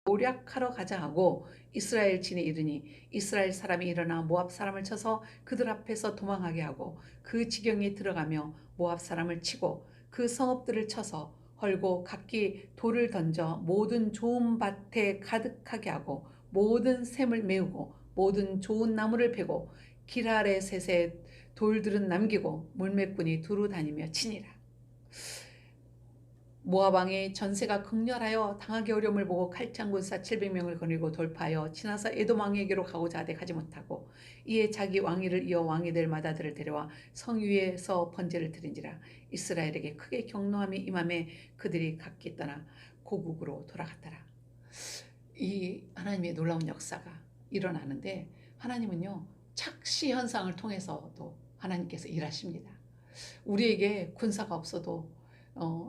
모략하러 가자 하고 이스라엘 진에 이르니 이스라엘 사람이 일어나 모압 사람을 쳐서 그들 앞에서 도망하게 하고 그 지경에 들어가며 모압 사람을 치고 그 성읍들을 쳐서 헐고 각기 돌을 던져 모든 좋은 밭에 가득하게 하고 모든 샘을 메우고 모든 좋은 나무를 베고 길 아래 셋에 돌들은 남기고 물매꾼이 두루 다니며 치니라. 모압 왕의 전세가 극렬하여 당하기 어려움을 보고 칼창 군사 700명을 거느리고 돌파하여 지나서 에돔 왕에게로 가고자 하되 가지 못하고 이에 자기 왕위를 이어 왕이 될 마다들을 데려와 성 위에서 번제를 드린지라. 이스라엘에게 크게 경노함이 임함에 그들이 각기 떠나 고국으로 돌아갔더라. 이 하나님의 놀라운 역사가 일어나는데 하나님은요 착시 현상을 통해서도 하나님께서 일하십니다. 우리에게 군사가 없어도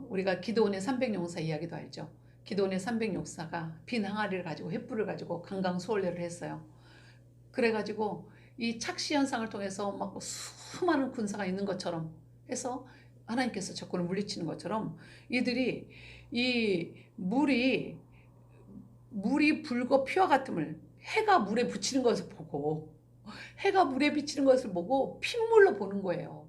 우리가 기드온의 300용사 이야기도 알죠. 기드온의 300용사가 빈 항아리를 가지고 횃불을 가지고 강강수월래를 했어요. 그래가지고 이 착시 현상을 통해서 막 수많은 군사가 있는 것처럼 해서 하나님께서 적군을 물리치는 것처럼 이들이 이 물이 붉어 피와 같음을 해가 물에 비치는 것을 보고 핏물로 보는 거예요.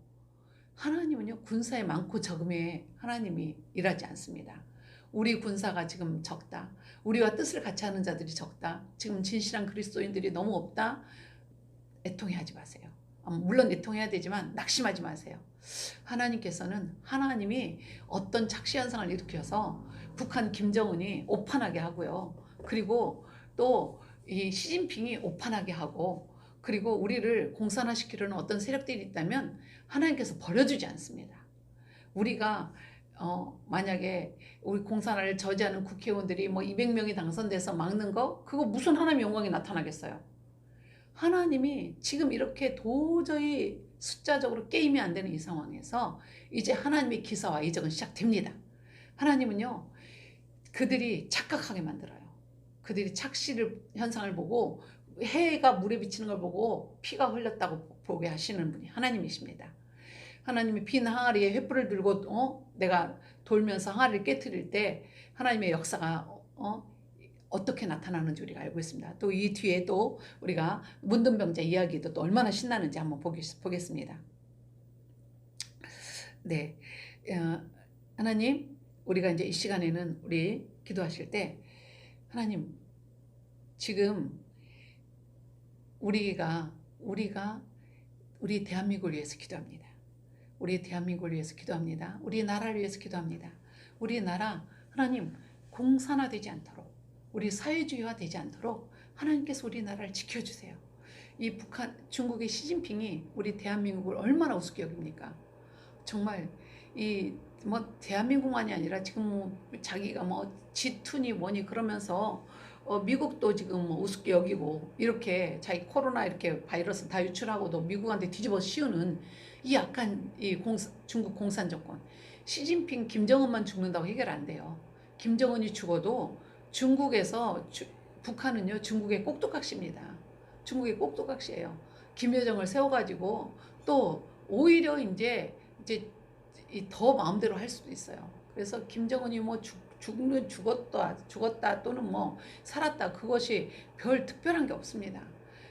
하나님은요 군사의 많고 적음에 하나님이 일하지 않습니다. 우리 군사가 지금 적다. 우리와 뜻을 같이 하는 자들이 적다. 지금 진실한 그리스도인들이 너무 없다. 애통해하지 마세요. 물론 애통해야 되지만 낙심하지 마세요. 하나님께서는 하나님이 어떤 착시 현상을 일으켜서 북한 김정은이 오판하게 하고요. 그리고 또 이 시진핑이 오판하게 하고 그리고 우리를 공산화시키려는 어떤 세력들이 있다면 하나님께서 버려주지 않습니다. 우리가 만약에 우리 공산화를 저지하는 국회의원들이 뭐 200명이 당선돼서 막는 거 그거 무슨 하나님의 영광이 나타나겠어요. 하나님이 지금 이렇게 도저히 숫자적으로 게임이 안 되는 이 상황에서 이제 하나님의 기사와 이적은 시작됩니다. 하나님은요 그들이 착각하게 만들어요. 그들이 착시를 현상을 보고 해가 물에 비치는 걸 보고 피가 흘렸다고 보게 하시는 분이 하나님이십니다. 하나님이 빈 항아리에 횃불을 들고 내가 돌면서 항아리를 깨트릴 때 하나님의 역사가 어떻게 나타나는지 우리가 알고 있습니다. 또 이 뒤에 또 우리가 문둥병자 이야기도 또 얼마나 신나는지 한번 보겠습니다. 네, 하나님 우리가 이제 이 시간에는 우리 기도하실 때 하나님 지금 우리가 우리 대한민국을 위해서 기도합니다. 우리 대한민국을 위해서 기도합니다. 우리 나라를 위해서 기도합니다. 우리 나라 하나님 공산화되지 않도록 우리 사회주의화 되지 않도록 하나님께서 우리 나라를 지켜주세요. 이 중국의 시진핑이 우리 대한민국을 얼마나 우습게 여깁니까? 정말 이 대한민국만이 아니라 지금 자기가 G2니 뭐니 그러면서 미국도 지금 우습게 여기고 이렇게 자기 코로나 이렇게 바이러스 다 유출하고도 미국한테 뒤집어 씌우는 이 약간 중국 공산 정권. 시진핑 김정은만 죽는다고 해결 안 돼요. 김정은이 죽어도 중국에서 북한은요 중국의 꼭두각시입니다. 중국의 꼭두각시예요. 김여정을 세워가지고 또 오히려 이제 더 마음대로 할 수도 있어요. 그래서 김정은이 죽었다 또는 살았다 그것이 별 특별한 게 없습니다.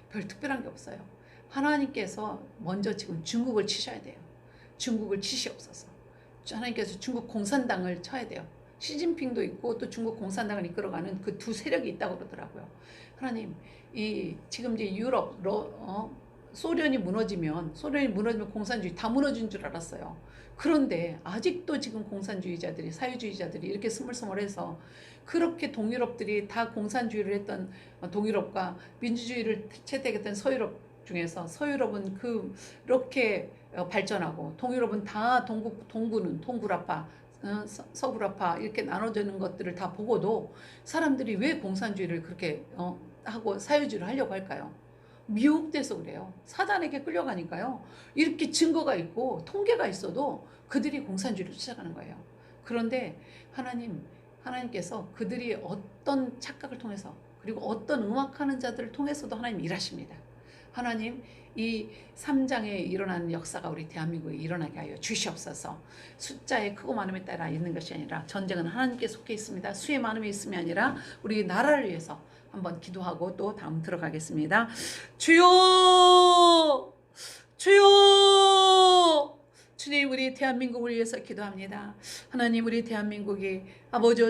별 특별한 게 없어요. 하나님께서 먼저 지금 중국을 치셔야 돼요. 중국을 치시옵소서. 하나님께서 중국 공산당을 쳐야 돼요. 시진핑도 있고 또 중국 공산당을 이끌어가는 그 두 세력이 있다고 그러더라고요. 하나님, 이 지금 이제 유럽, 소련이 무너지면 공산주의 다 무너진 줄 알았어요. 그런데 아직도 지금 공산주의자들이, 사회주의자들이 이렇게 스물스물해서, 그렇게 동유럽들이 다 공산주의를 했던 동유럽과 민주주의를 채택했던 서유럽 중에서, 서유럽은 그렇게 발전하고 동유럽은 다 동구는 동구라파, 서구라파 이렇게 나눠지는 것들을 다 보고도 사람들이 왜 공산주의를 그렇게 하고 사회주의를 하려고 할까요? 미혹돼서 그래요. 사단에게 끌려가니까요. 이렇게 증거가 있고 통계가 있어도 그들이 공산주의를 쫓아가는 거예요. 그런데 하나님께서 그들이 어떤 착각을 통해서, 그리고 어떤 음악하는 자들을 통해서도 하나님 일하십니다. 하나님, 이 3장에 일어나는 역사가 우리 대한민국에 일어나게 하여 주시옵소서. 숫자의 크고 많음에 따라 있는 것이 아니라 전쟁은 하나님께 속해 있습니다. 수의 많음에 있음이 아니라 우리 나라를 위해서 한번 기도하고 또 다음 들어가겠습니다. 주여, 주여, 주님, 우리 대한민국을 위해서 기도합니다. 하나님, 우리 대한민국이 아버지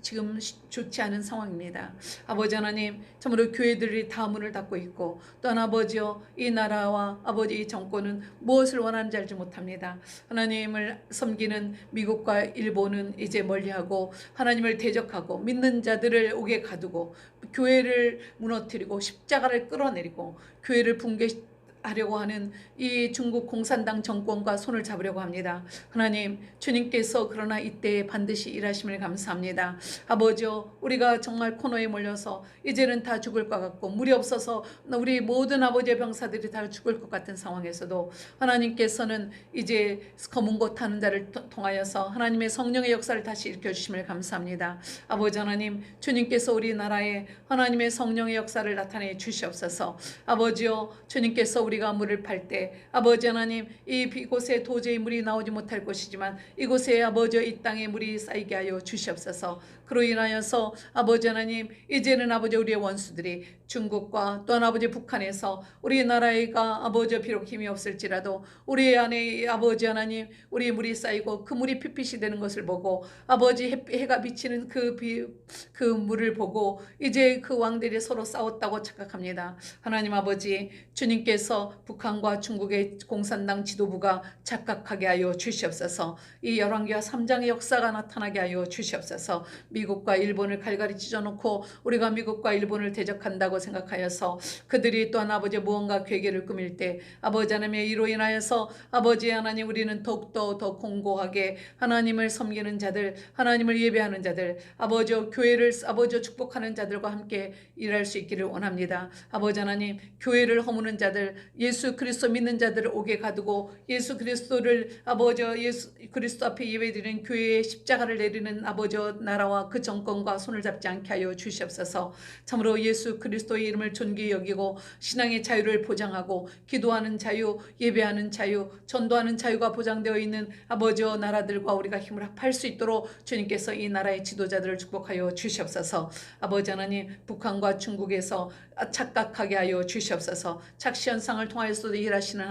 지금 좋지 않은 상황입니다. 아버지 하나님, 참으로 교회들이 다 문을 닫고 있고, 또한 아버지여, 이 나라와 아버지 이 정권은 무엇을 원하는지 알지 못합니다. 하나님을 섬기는 미국과 일본은 이제 멀리하고 하나님을 대적하고 믿는 자들을 옥에 가두고 교회를 무너뜨리고 십자가를 끌어내리고 교회를 붕괴하려고 하는 이 중국 공산당 정권과 손을 잡으려고 합니다. 하나님, 주님께서 그러나 이때에 반드시 일하심을 감사합니다. 아버지여, 우리가 정말 코너에 몰려서 이제는 다 죽을 것 같고 물이 없어서 우리 모든 아버지의 병사들이 다 죽을 것 같은 상황에서도 하나님께서는 이제 검은 곳 타는 자를 통하여서 하나님의 성령의 역사를 다시 일으켜주심을 감사합니다. 아버지 하나님, 주님께서 우리나라에 하나님의 성령의 역사를 나타내 주시옵소서. 아버지여, 주님께서 우리가 물을 팔 때 아버지 하나님, 이곳에 도저히 물이 나오지 못할 것이지만 이곳에 아버지 이 땅에 물이 쌓이게 하여 주시옵소서. 그로 인하여서 아버지 하나님, 이제는 아버지 우리의 원수들이 중국과 또한 아버지 북한에서 우리나라가 아버지 비록 힘이 없을지라도 우리 안에 아버지 하나님, 우리 물이 쌓이고 그 물이 핏빛이 되는 것을 보고 아버지 해가 비치는 그 물을 보고 이제 그 왕들이 서로 싸웠다고 착각합니다. 하나님 아버지, 주님께서 북한과 중국의 공산당 지도부가 착각하게 하여 주시옵소서. 이 열왕기하 3장의 역사가 나타나게 하여 주시옵소서. 미국과 일본을 갈갈이 찢어놓고 우리가 미국과 일본을 대적한다고 생각하여서 그들이 또한 아버지 무언가 괴계를 꾸밀 때 아버지 하나님의 이로 인하여서 아버지 하나님, 우리는 더욱더 더 공고하게 하나님을 섬기는 자들, 하나님을 예배하는 자들, 아버지 교회를 아버지 축복하는 자들과 함께 일할 수 있기를 원합니다. 아버지 하나님, 교회를 허무는 자들, 예수 그리스도 믿는 자들을 옥에 가두고 예수 그리스도를 아버지 예수 그리스도 앞에 예배드리는 교회의 십자가를 내리는 아버지 나라와 그 정권과 손을 잡지 않게 하여 주시옵소서. 참으로 예수 그리스도의 이름을 존귀히 여기고 신앙의 자유를 보장하고 기도하는 자유, 예배하는 자유, 전도하는 자유가 보장되어 있는 아버지와 나라들과 우리가 힘을 합할 수 있도록 주님께서 이 나라의 지도자들을 축복하여 주시옵소서. 아버지 하나님, 북한과 중국에서 착각하게 하여 주시옵소서. 착시현상을 통하여서도 일하시는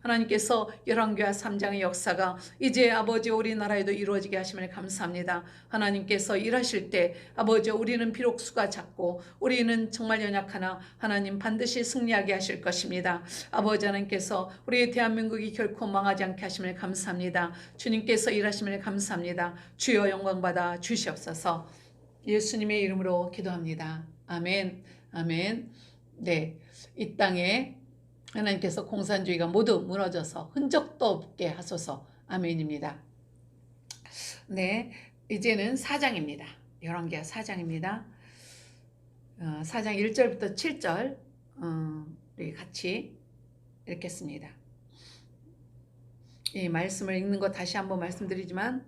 하나님께서 열왕기하 3장의 역사가 이제 아버지 우리나라에도 이루어지게 하심을 감사합니다. 하나님께서 일하실 때 아버지, 우리는 비록 수가 작고 우리는 정말 연약하나 하나님 반드시 승리하게 하실 것입니다. 아버지 하나님께서 우리 대한민국이 결코 망하지 않게 하심을 감사합니다. 주님께서 일하심을 감사합니다. 주여 영광 받아 주시옵소서. 예수님의 이름으로 기도합니다. 아멘. 아멘. 네, 이 땅에 하나님께서 공산주의가 모두 무너져서 흔적도 없게 하소서. 아멘입니다. 네, 이제는 4장입니다. 열왕기하 4장입니다. 4장 1절부터 7절 우리 같이 읽겠습니다. 이 말씀을 읽는 거 다시 한번 말씀드리지만,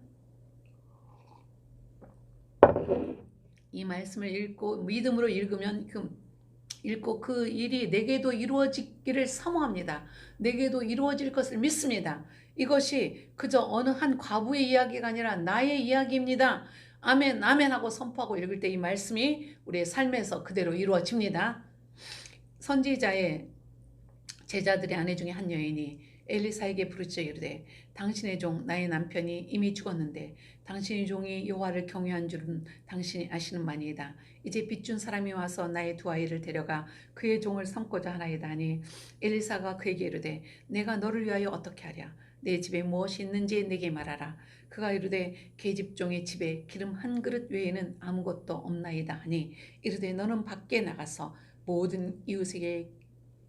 이 말씀을 읽고 믿음으로 읽으면 읽고 그 일이 내게도 이루어지기를 사모합니다. 내게도 이루어질 것을 믿습니다. 이것이 그저 어느 한 과부의 이야기가 아니라 나의 이야기입니다. 아멘, 아멘 하고 선포하고 읽을 때 이 말씀이 우리의 삶에서 그대로 이루어집니다. 선지자의 제자들의 아내 중에 한 여인이 엘리사에게 부르짖어 이르되 당신의 종 나의 남편이 이미 죽었는데 당신의 종이 여호와를 경외한 줄은 당신이 아시는마니이다. 이제 빚준 사람이 와서 나의 두 아이를 데려가 그의 종을 삼고자 하나이다 하니 엘리사가 그에게 이르되 내가 너를 위하여 어떻게 하랴. 내 집에 무엇이 있는지 내게 말하라. 그가 이르되 계집종의 집에 기름 한 그릇 외에는 아무것도 없나이다 하니 이르되 너는 밖에 나가서 모든 이웃에게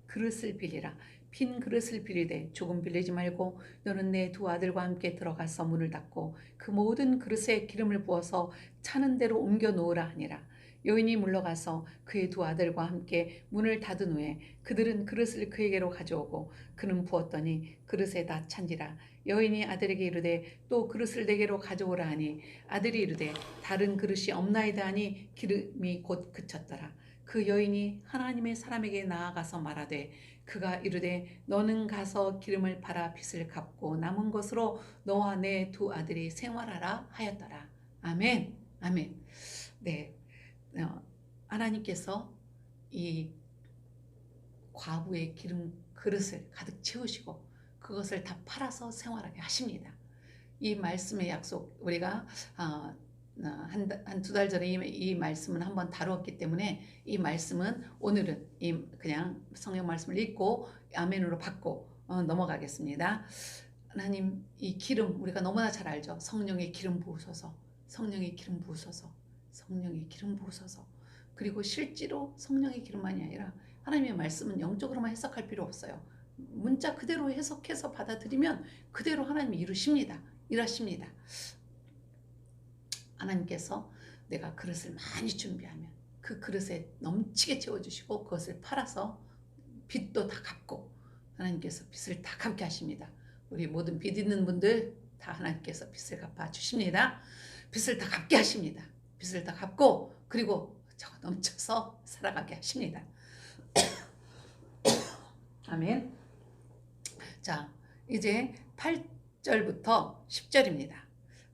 그릇을 빌리라. 빈 그릇을 빌리되 조금 빌리지 말고 너는 내 두 아들과 함께 들어가서 문을 닫고 그 모든 그릇에 기름을 부어서 차는 대로 옮겨 놓으라 하니라. 여인이 물러가서 그의 두 아들과 함께 문을 닫은 후에 그들은 그릇을 그에게로 가져오고 그는 부었더니 그릇에 다 찬지라. 여인이 아들에게 이르되 또 그릇을 내게로 가져오라 하니 아들이 이르되 다른 그릇이 없나이다 하니 기름이 곧 그쳤더라. 그 여인이 하나님의 사람에게 나아가서 말하되 그가 이르되 너는 가서 기름을 팔아 빚을 갚고 남은 것으로 너와 내 두 아들이 생활하라 하였더라. 아멘. 아멘. 네, 하나님께서 이 과부의 기름 그릇을 가득 채우시고 그것을 다 팔아서 생활하게 하십니다. 이 말씀의 약속 우리가 한 두 달 전에 이 말씀은 한번 다루었기 때문에 이 말씀은 오늘은 그냥 성경 말씀을 읽고 아멘으로 받고 넘어가겠습니다. 하나님 이 기름 우리가 너무나 잘 알죠. 성령의 기름 부으소서, 성령의 기름 부으소서, 성령의 기름 부으소서. 그리고 실제로 성령의 기름만이 아니라 하나님의 말씀은 영적으로만 해석할 필요 없어요. 문자 그대로 해석해서 받아들이면 그대로 하나님이 이루십니다. 일하십니다. 하나님께서 내가 그릇을 많이 준비하면 그 그릇에 넘치게 채워주시고 그것을 팔아서 빚도 다 갚고 하나님께서 빚을 다 갚게 하십니다. 우리 모든 빚 있는 분들 다 하나님께서 빚을 갚아 주십니다. 빚을 다 갚게 하십니다. 빚을 다 갚고 그리고 넘쳐서 살아가게 하십니다. 아멘. 자, 이제 8절부터 10절입니다.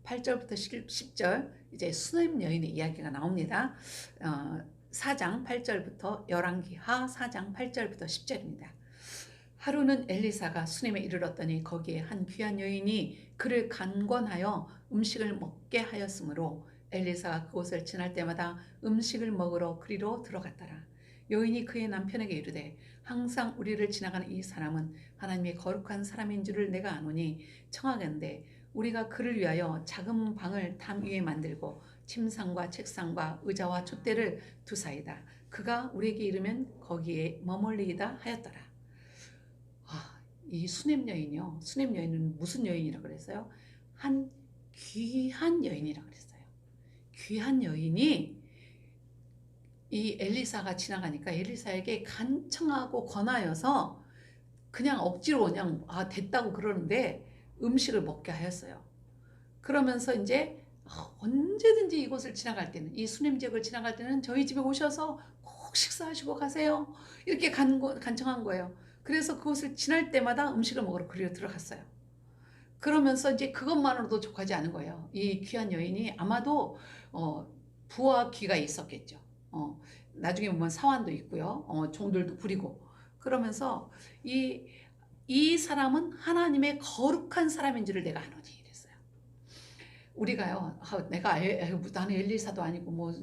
8절부터 10절 이제 수냄 여인의 이야기가 나옵니다. 4장 8절부터 열왕기하 4장 8절부터 10절입니다. 하루는 엘리사가 수냄에 이르렀더니 거기에 한 귀한 여인이 그를 간권하여 음식을 먹게 하였으므로 엘리사가 그곳을 지날 때마다 음식을 먹으러 그리로 들어갔더라. 여인이 그의 남편에게 이르되 항상 우리를 지나가는 이 사람은 하나님의 거룩한 사람인 줄을 내가 아노니 청하건대 우리가 그를 위하여 작은 방을 담 위에 만들고 침상과 책상과 의자와 촛대를 두사이다. 그가 우리에게 이르면 거기에 머물리이다 하였더라. 이 수냄 여인이요. 수냄 여인은 무슨 여인이라고 그랬어요? 한 귀한 여인이라고 그랬어요. 귀한 여인이 이 엘리사가 지나가니까 엘리사에게 간청하고 권하여서 그냥 억지로 그냥 됐다고 그러는데 음식을 먹게 하였어요. 그러면서 이제 언제든지 이곳을 지나갈 때는 이 수냄 지역을 지나갈 때는 저희 집에 오셔서 꼭 식사하시고 가세요. 이렇게 간청한 거예요. 그래서 그곳을 지날 때마다 음식을 먹으러 그리로 들어갔어요. 그러면서 이제 그것만으로도 족하지 않은 거예요. 이 귀한 여인이 아마도 부와 귀가 있었겠죠. 나중에 보면 사환도 있고요. 종들도 부리고 그러면서 이 사람은 하나님의 거룩한 사람인 줄을 내가 아노니 이랬어요. 우리가요, 나는 엘리사도 아니고 뭐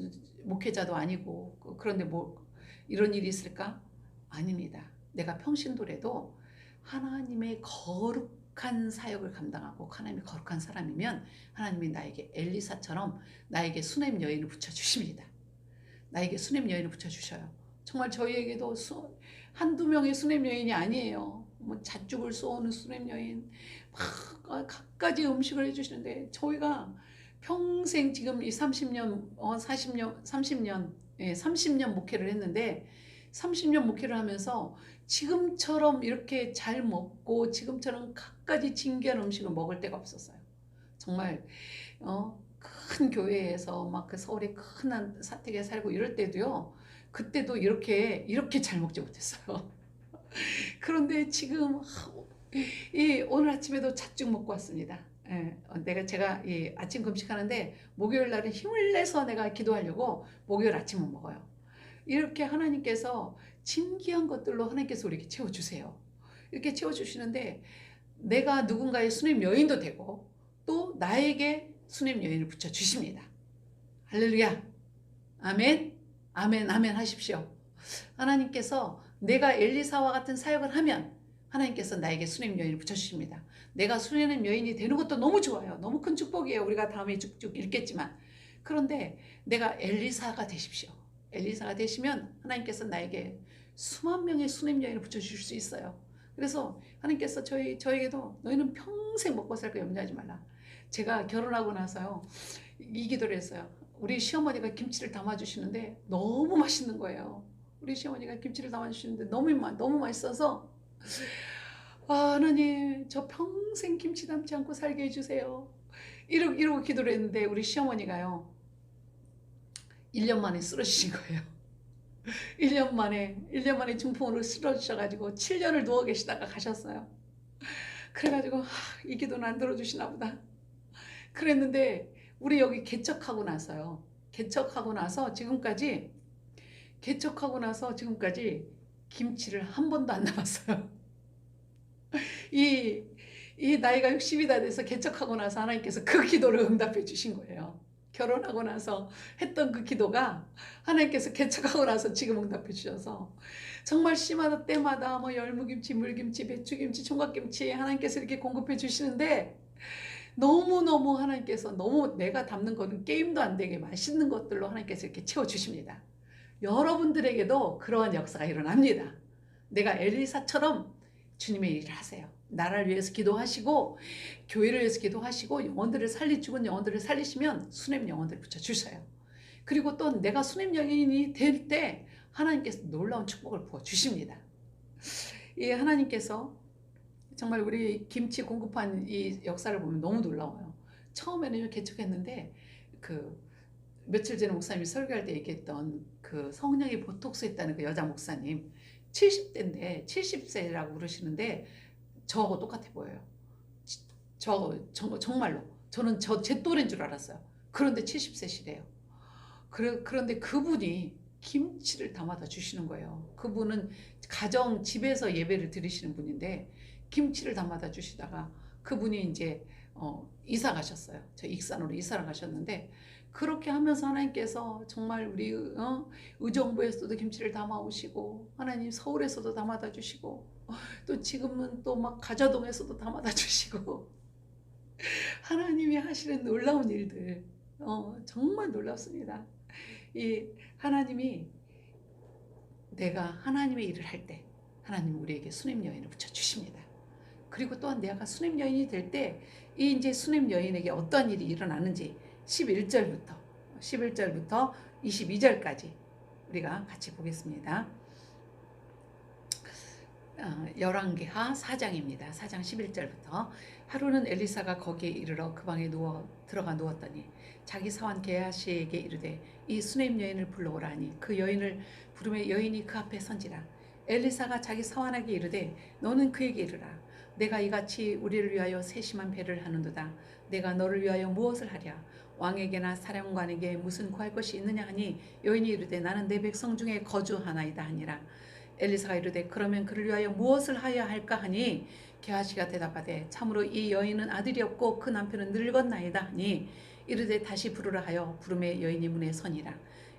목회자도 아니고 그런데 뭐 이런 일이 있을까? 아닙니다. 내가 평신도래도 하나님의 거룩한 사역을 감당하고 하나님의 거룩한 사람이면 하나님이 나에게 엘리사처럼 나에게 수냄 여인을 붙여주십니다. 나에게 수냄 여인을 붙여주셔요. 정말 저희에게도 한두 명의 수냄 여인이 아니에요. 뭐 잣죽을 쏘는 수냄 여인, 막 갖가지 음식을 해주시는데 저희가 평생 지금 이 30년, 40년, 30년 목회를 했는데 30년 목회를 하면서 지금처럼 이렇게 잘 먹고 지금처럼 갖가지 진귀한 음식을 먹을 때가 없었어요. 정말 큰 교회에서 막 그 서울에 큰 사택에 살고 이럴 때도요. 그때도 이렇게 잘 먹지 못했어요. 그런데 지금 오늘 아침에도 잣죽 먹고 왔습니다. 제가 아침 금식하는데 목요일 날은 힘을 내서 내가 기도하려고 목요일 아침은 먹어요. 이렇게 하나님께서 진귀한 것들로 하나님께서 우리에게 채워주세요. 이렇게 채워주시는데 내가 누군가의 수냄 여인도 되고 또 나에게 수냄 여인을 붙여주십니다. 할렐루야. 아멘. 아멘. 아멘 하십시오. 하나님께서 내가 엘리사와 같은 사역을 하면 하나님께서 나에게 수냄 여인을 붙여주십니다. 내가 수냄 여인이 되는 것도 너무 좋아요. 너무 큰 축복이에요. 우리가 다음에 쭉쭉 읽겠지만. 그런데 내가 엘리사가 되십시오. 엘리사가 되시면 하나님께서 나에게 수만 명의 수냄 여인을 붙여주실 수 있어요. 그래서 하나님께서 저에게도 너희는 평생 먹고 살 거 염려하지 말라. 제가 결혼하고 나서요, 이 기도를 했어요. 우리 시어머니가 김치를 담아주시는데 너무 맛있는 거예요. 우리 시어머니가 김치를 담아주시는데 너무 맛있어서, 하나님 저 평생 김치 담지 않고 살게 해주세요. 이러고 기도를 했는데 우리 시어머니가요 1년 만에 쓰러지신 거예요. 1년 만에 중풍으로 쓰러지셔가지고 7년을 누워 계시다가 가셨어요. 그래가지고 이 기도는 안 들어주시나 보다. 그랬는데 우리 여기 개척하고 나서 지금까지 김치를 한 번도 안 남았어요. 이 나이가 60이 다 돼서 개척하고 나서 하나님께서 그 기도를 응답해 주신 거예요. 결혼하고 나서 했던 그 기도가 하나님께서 개척하고 나서 지금 응답해 주셔서 정말 씨마다 때마다 뭐 열무김치, 물김치, 배추김치, 총각김치 하나님께서 이렇게 공급해 주시는데 너무너무 하나님께서 너무 내가 담는 거는 게임도 안 되게 맛있는 것들로 하나님께서 이렇게 채워주십니다. 여러분들에게도 그러한 역사가 일어납니다. 내가 엘리사처럼 주님의 일을 하세요. 나라를 위해서 기도하시고 교회를 위해서 기도하시고 영혼들을 죽은 영혼들을 살리시면 수냄 영혼들을 붙여주셔요. 그리고 또 내가 수냄 여인이 될 때 하나님께서 놀라운 축복을 부어주십니다. 이 하나님께서 정말 우리 김치 공급한 이 역사를 보면 너무 놀라워요. 처음에는 개척했는데 그 며칠 전에 목사님이 설교할 때 얘기했던 그 성령이 보톡스 했다는 그 여자 목사님 70대인데 70세라고 그러시는데 저하고 똑같아 보여요. 정말로 저는 제 또래인 줄 알았어요. 그런데 70세시래요. 그런데 그분이 김치를 담아다 주시는 거예요. 그분은 집에서 예배를 드리시는 분인데 김치를 담아다 주시다가 그분이 이제 이사 가셨어요. 저 익산으로 이사를 가셨는데 그렇게 하면서 하나님께서 정말 우리 의정부에서도 김치를 담아 오시고 하나님 서울에서도 담아다 주시고 또 지금은 또 막 가자동에서도 담아다 주시고 하나님이 하시는 놀라운 일들 정말 놀랍습니다. 이 하나님이 내가 하나님의 일을 할 때 하나님 우리에게 수냄 여인을 붙여주십니다. 그리고 또한 내가 수냄 여인이 될 때 이 이제 수냄 여인에게 어떠한 일이 일어나는지 11절부터 22절까지 우리가 같이 보겠습니다. 열왕기하 4장입니다. 4장 11절부터 하루는 엘리사가 거기에 이르러 그 방에 들어가 누웠더니 자기 사환 게하시에게 이르되 이 수냄 여인을 불러오라 하니 그 여인을 부르매 여인이 그 앞에 선지라. 엘리사가 자기 사환에게 이르되 너는 그에게 이르라. 내가 이같이 우리를 위하여 세심한 배를 하는도다. 내가 너를 위하여 무엇을 하랴. 왕에게나 사령관에게 무슨 구할 것이 있느냐 하니 여인이 이르되 나는 내 백성 중에 거주하나이다 하니라. 엘리사가 이르되 그러면 그를 위하여 무엇을 하여야 할까 하니 게하시가 대답하되 참으로 이 여인은 아들이 없고 그 남편은 늙었나이다 하니 이르되 다시 부르라 하여 부름에 여인이 문에 서니라.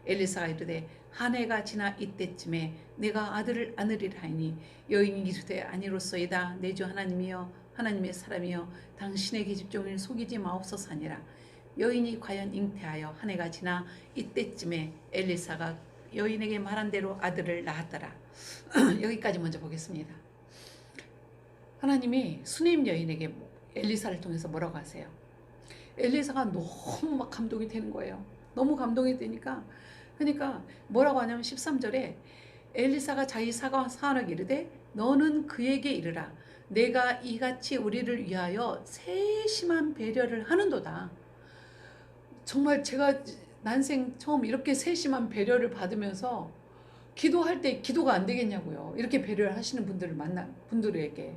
엘리사가 이르되 한 해가 지나 이때쯤에 내가 아들을 안으리라 하니 여인이 이르되 아니로소이다. 내 주 하나님이여 하나님의 사람이여 당신의 계집종을 속이지 마옵소서 하니라. 여인이 과연 잉태하여 한 해가 지나 이때쯤에 엘리사가 여인에게 말한 대로 아들을 낳았더라. 여기까지 먼저 보겠습니다. 하나님이 수냄 여인에게 엘리사를 통해서 뭐라고 하세요? 엘리사가 너무 막 감동이 되는 거예요. 너무 감동이 되니까 그러니까 뭐라고 하냐면 13절에 엘리사가 자기 사환에게 이르되 너는 그에게 이르라. 내가 이같이 우리를 위하여 세심한 배려를 하는도다. 정말 제가 난생 처음 이렇게 세심한 배려를 받으면서 기도할 때 기도가 안 되겠냐고요. 이렇게 배려를 하시는 분들에게.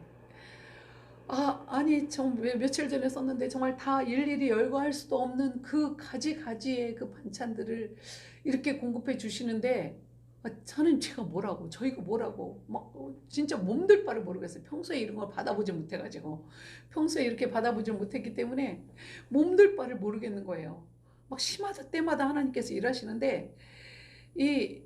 아니 왜 며칠 전에 썼는데 정말 다 일일이 열거할 수도 없는 그 가지가지의 그 반찬들을 이렇게 공급해 주시는데 하나님 제가 뭐라고 저희가 뭐라고 막 진짜 몸둘 바를 모르겠어요. 평소에 이런 걸 받아보지 못해가지고 평소에 이렇게 받아보지 못했기 때문에 몸둘 바를 모르겠는 거예요. 막 심하다 때마다 하나님께서 일하시는데 이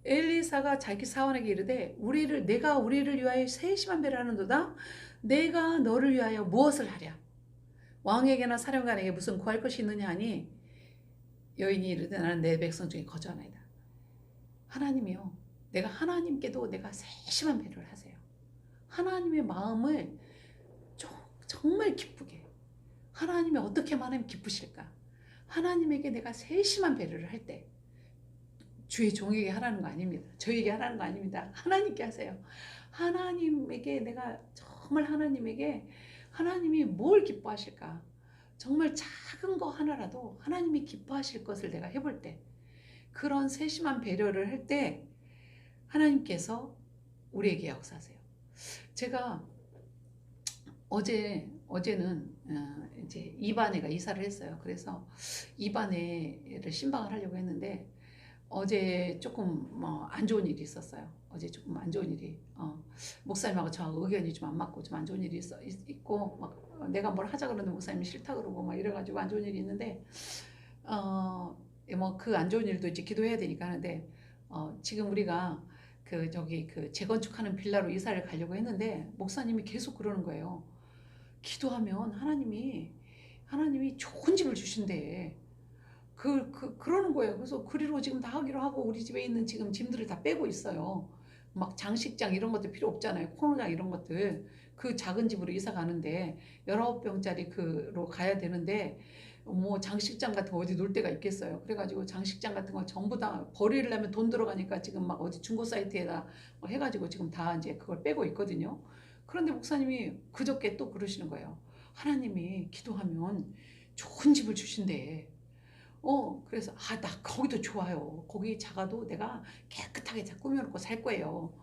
엘리사가 자기 사원에게 이르되 내가 우리를 위하여 세심한 배를 하는도다. 내가 너를 위하여 무엇을 하랴. 왕에게나 사령관에게 무슨 구할 것이 있느냐 하니 여인이 이르되 나는 내 백성 중에 거주하나이다. 하나님이요, 내가 하나님께도 내가 세심한 배를 하세요. 하나님의 마음을 정말 기쁘게, 하나님이 어떻게 하면 기쁘실까? 하나님에게 내가 세심한 배려를 할 때 주의 종에게 하라는 거 아닙니다. 저에게 하라는 거 아닙니다. 하나님께 하세요. 하나님에게 내가 정말 하나님이 뭘 기뻐하실까? 정말 작은 거 하나라도 하나님이 기뻐하실 것을 내가 해볼 때, 그런 세심한 배려를 할 때 하나님께서 우리에게 역사하세요. 제가 어제는 이제 이반애가 이사를 했어요. 그래서 이반애를 신방을 하려고 했는데 어제 조금 안 좋은 일이 있었어요. 어제 조금 안 좋은 일이 목사님하고 저하고 의견이 좀 안 맞고 좀 안 좋은 일이 있고 막 내가 뭘 하자 그러는데 목사님이 싫다 그러고 막 이래가지고 안 좋은 일이 있는데 뭐 그 안 좋은 일도 이제 기도해야 되니까 하는데 지금 우리가 그 재건축하는 빌라로 이사를 가려고 했는데 목사님이 계속 그러는 거예요. 기도하면 하나님이 좋은 집을 주신대. 그러는 거예요. 그래서 그리로 지금 다 하기로 하고 우리 집에 있는 지금 짐들을 다 빼고 있어요. 막 장식장 이런 것들 필요 없잖아요. 코너장 이런 것들. 그 작은 집으로 이사 가는데 19평짜리 그로 가야 되는데 뭐 장식장 같은 거 어디 놀 데가 있겠어요. 그래가지고 장식장 같은 거 전부 다 버리려면 돈 들어가니까 지금 막 어디 중고 사이트에다 해가지고 지금 다 이제 그걸 빼고 있거든요. 그런데 목사님이 그저께 또 그러시는 거예요. 하나님이 기도하면 좋은 집을 주신대. 그래서 나 거기도 좋아요. 거기 작아도 내가 깨끗하게 잘 꾸며놓고 살 거예요.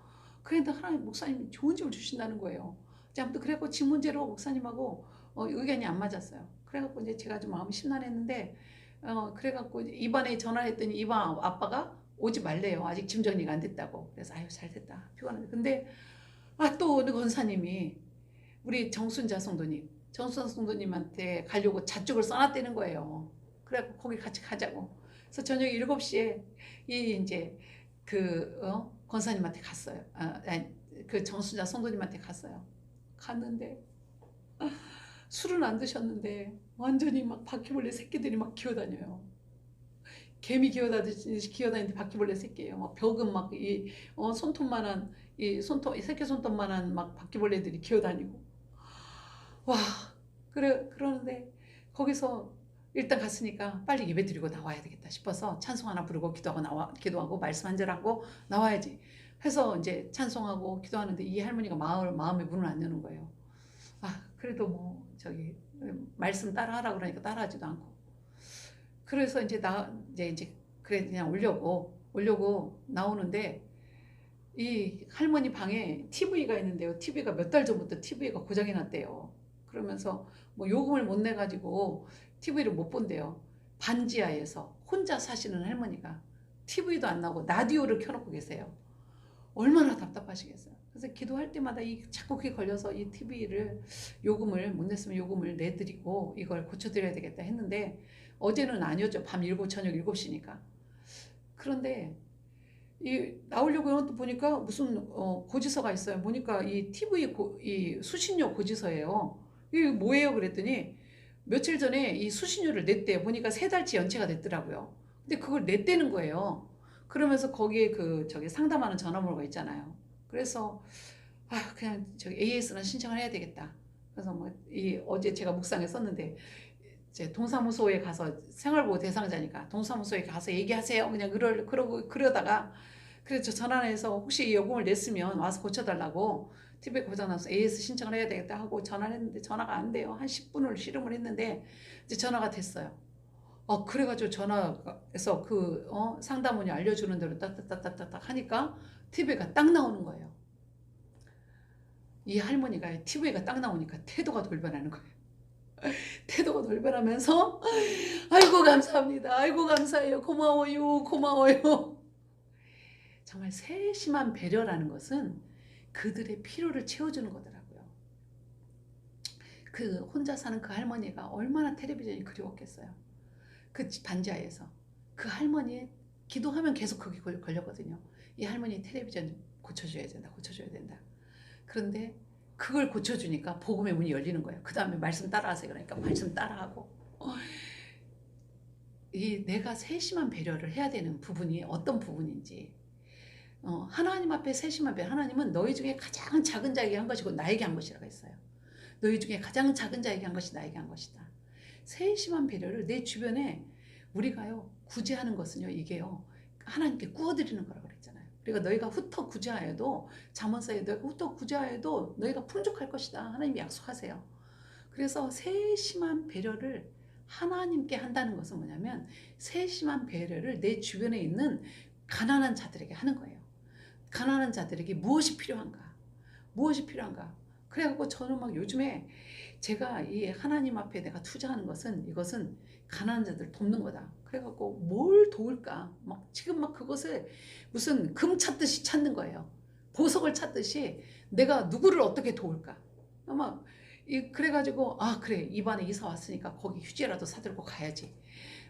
그런데 하나님 목사님이 좋은 집을 주신다는 거예요. 아무튼 그래갖고 집 문제로 목사님하고 의견이 안 맞았어요. 그래갖고 이제 제가 좀 마음이 심란했는데 그래갖고 이번에 전화했더니 이번 아빠가 오지 말래요. 아직 짐 정리가 안 됐다고. 그래서 아유 잘됐다. 피곤한데 근데 또 어느 권사님이 우리 정순자 성도님한테 가려고 잣죽을 써놨다는 거예요. 그래갖고 거기 같이 가자고. 그래서 저녁 7시에 이제 권사님한테 갔어요. 그 정순자 성도님한테 갔어요. 갔는데 술은 안 드셨는데 완전히 막 바퀴벌레 새끼들이 막 기어다녀요. 개미 기어다니듯이 기어다니는데 바퀴벌레 새끼예요. 막 벽은 막 손톱만한 새끼 손톱만한 막 바퀴벌레들이 기어다니고. 와, 그러는데 거기서 일단 갔으니까 빨리 예배 드리고 나와야 되겠다 싶어서 찬송 하나 부르고 기도하고 말씀 한 절 하고 나와야지 해서 이제 찬송하고 기도하는데 이 할머니가 마음의 문을 안 여는 거예요. 그래도 뭐 말씀 따라하라 그러니까 따라하지도 않고. 그래서 이제 그래 그냥 오려고 나오는데 이 할머니 방에 TV가 있는데요. TV가 몇 달 전부터 TV가 고장이 났대요. 그러면서 뭐 요금을 못 내가지고 TV를 못 본대요. 반지하에서 혼자 사시는 할머니가 TV도 안 나오고 라디오를 켜놓고 계세요. 얼마나 답답하시겠어요. 그래서 기도할 때마다 자꾸 그게 걸려서 이 TV를 요금을 못 냈으면 요금을 내드리고 이걸 고쳐드려야 되겠다 했는데 어제는 아니었죠. 저녁 7시니까. 그런데 나오려고 또 보니까 무슨 고지서가 있어요. 보니까 이 TV 이 수신료 고지서예요. 이게 뭐예요? 그랬더니 며칠 전에 이 수신료를 냈대요. 보니까 3달치 연체가 됐더라고요. 근데 그걸 냈다는 거예요. 그러면서 거기에 상담하는 전화번호가 있잖아요. 그래서 그냥 AS나 신청을 해야 되겠다. 그래서 어제 제가 묵상에 썼는데 이제 동사무소에 가서 생활보호 대상자니까 동사무소에 가서 얘기하세요. 그냥 그러다가 그래서 전화해서 혹시 요금을 냈으면 와서 고쳐달라고 TV 고장나서 AS 신청을 해야 되겠다 하고 전화를 했는데 전화가 안 돼요. 한 10분을 씨름을 했는데 이제 전화가 됐어요. 그래가지고 전화해서 상담원이 알려주는 대로 딱딱딱딱딱 하니까 TV가 딱 나오는 거예요. 이 할머니가 TV가 딱 나오니까 태도가 돌변하는 거예요. 태도가 돌변하면서 아이고 감사합니다. 아이고 감사해요. 고마워요. 정말 세심한 배려라는 것은 그들의 필요를 채워주는 거더라고요. 그 혼자 사는 그 할머니가 얼마나 텔레비전이 그리웠겠어요. 그 반지하에서 그 할머니 기도하면 계속 거기 걸렸거든요. 이 할머니 텔레비전 고쳐줘야 된다, 고쳐줘야 된다. 그런데 그걸 고쳐주니까 복음의 문이 열리는 거예요. 그 다음에 말씀 따라하세요. 그러니까 말씀 따라하고. 이 내가 세심한 배려를 해야 되는 부분이 어떤 부분인지, 하나님 앞에 세심한 배려. 하나님은 너희 중에 가장 작은 자에게 한 것이고 나에게 한 것이라고 했어요. 너희 중에 가장 작은 자에게 한 것이 나에게 한 것이다. 세심한 배려를 내 주변에 우리가요 구제하는 것은요, 이게요 하나님께 구워드리는 거라고 그랬잖아요. 그러니까 너희가 후터 구제하여도, 잠언서에 너희가 후터 구제하여도 너희가 풍족할 것이다. 하나님이 약속하세요. 그래서 세심한 배려를 하나님께 한다는 것은 뭐냐면, 세심한 배려를 내 주변에 있는 가난한 자들에게 하는 거예요. 가난한 자들에게 무엇이 필요한가? 무엇이 필요한가? 그래갖고 저는 막 요즘에 제가 이 하나님 앞에 내가 투자하는 것은, 이것은 가난한 자들 돕는 거다. 그래갖고 뭘 도울까? 막 지금 막 그것을 무슨 금 찾듯이 찾는 거예요. 보석을 찾듯이 내가 누구를 어떻게 도울까? 막 그래가지고 그래, 이번에 이사 왔으니까 거기 휴지라도 사들고 가야지.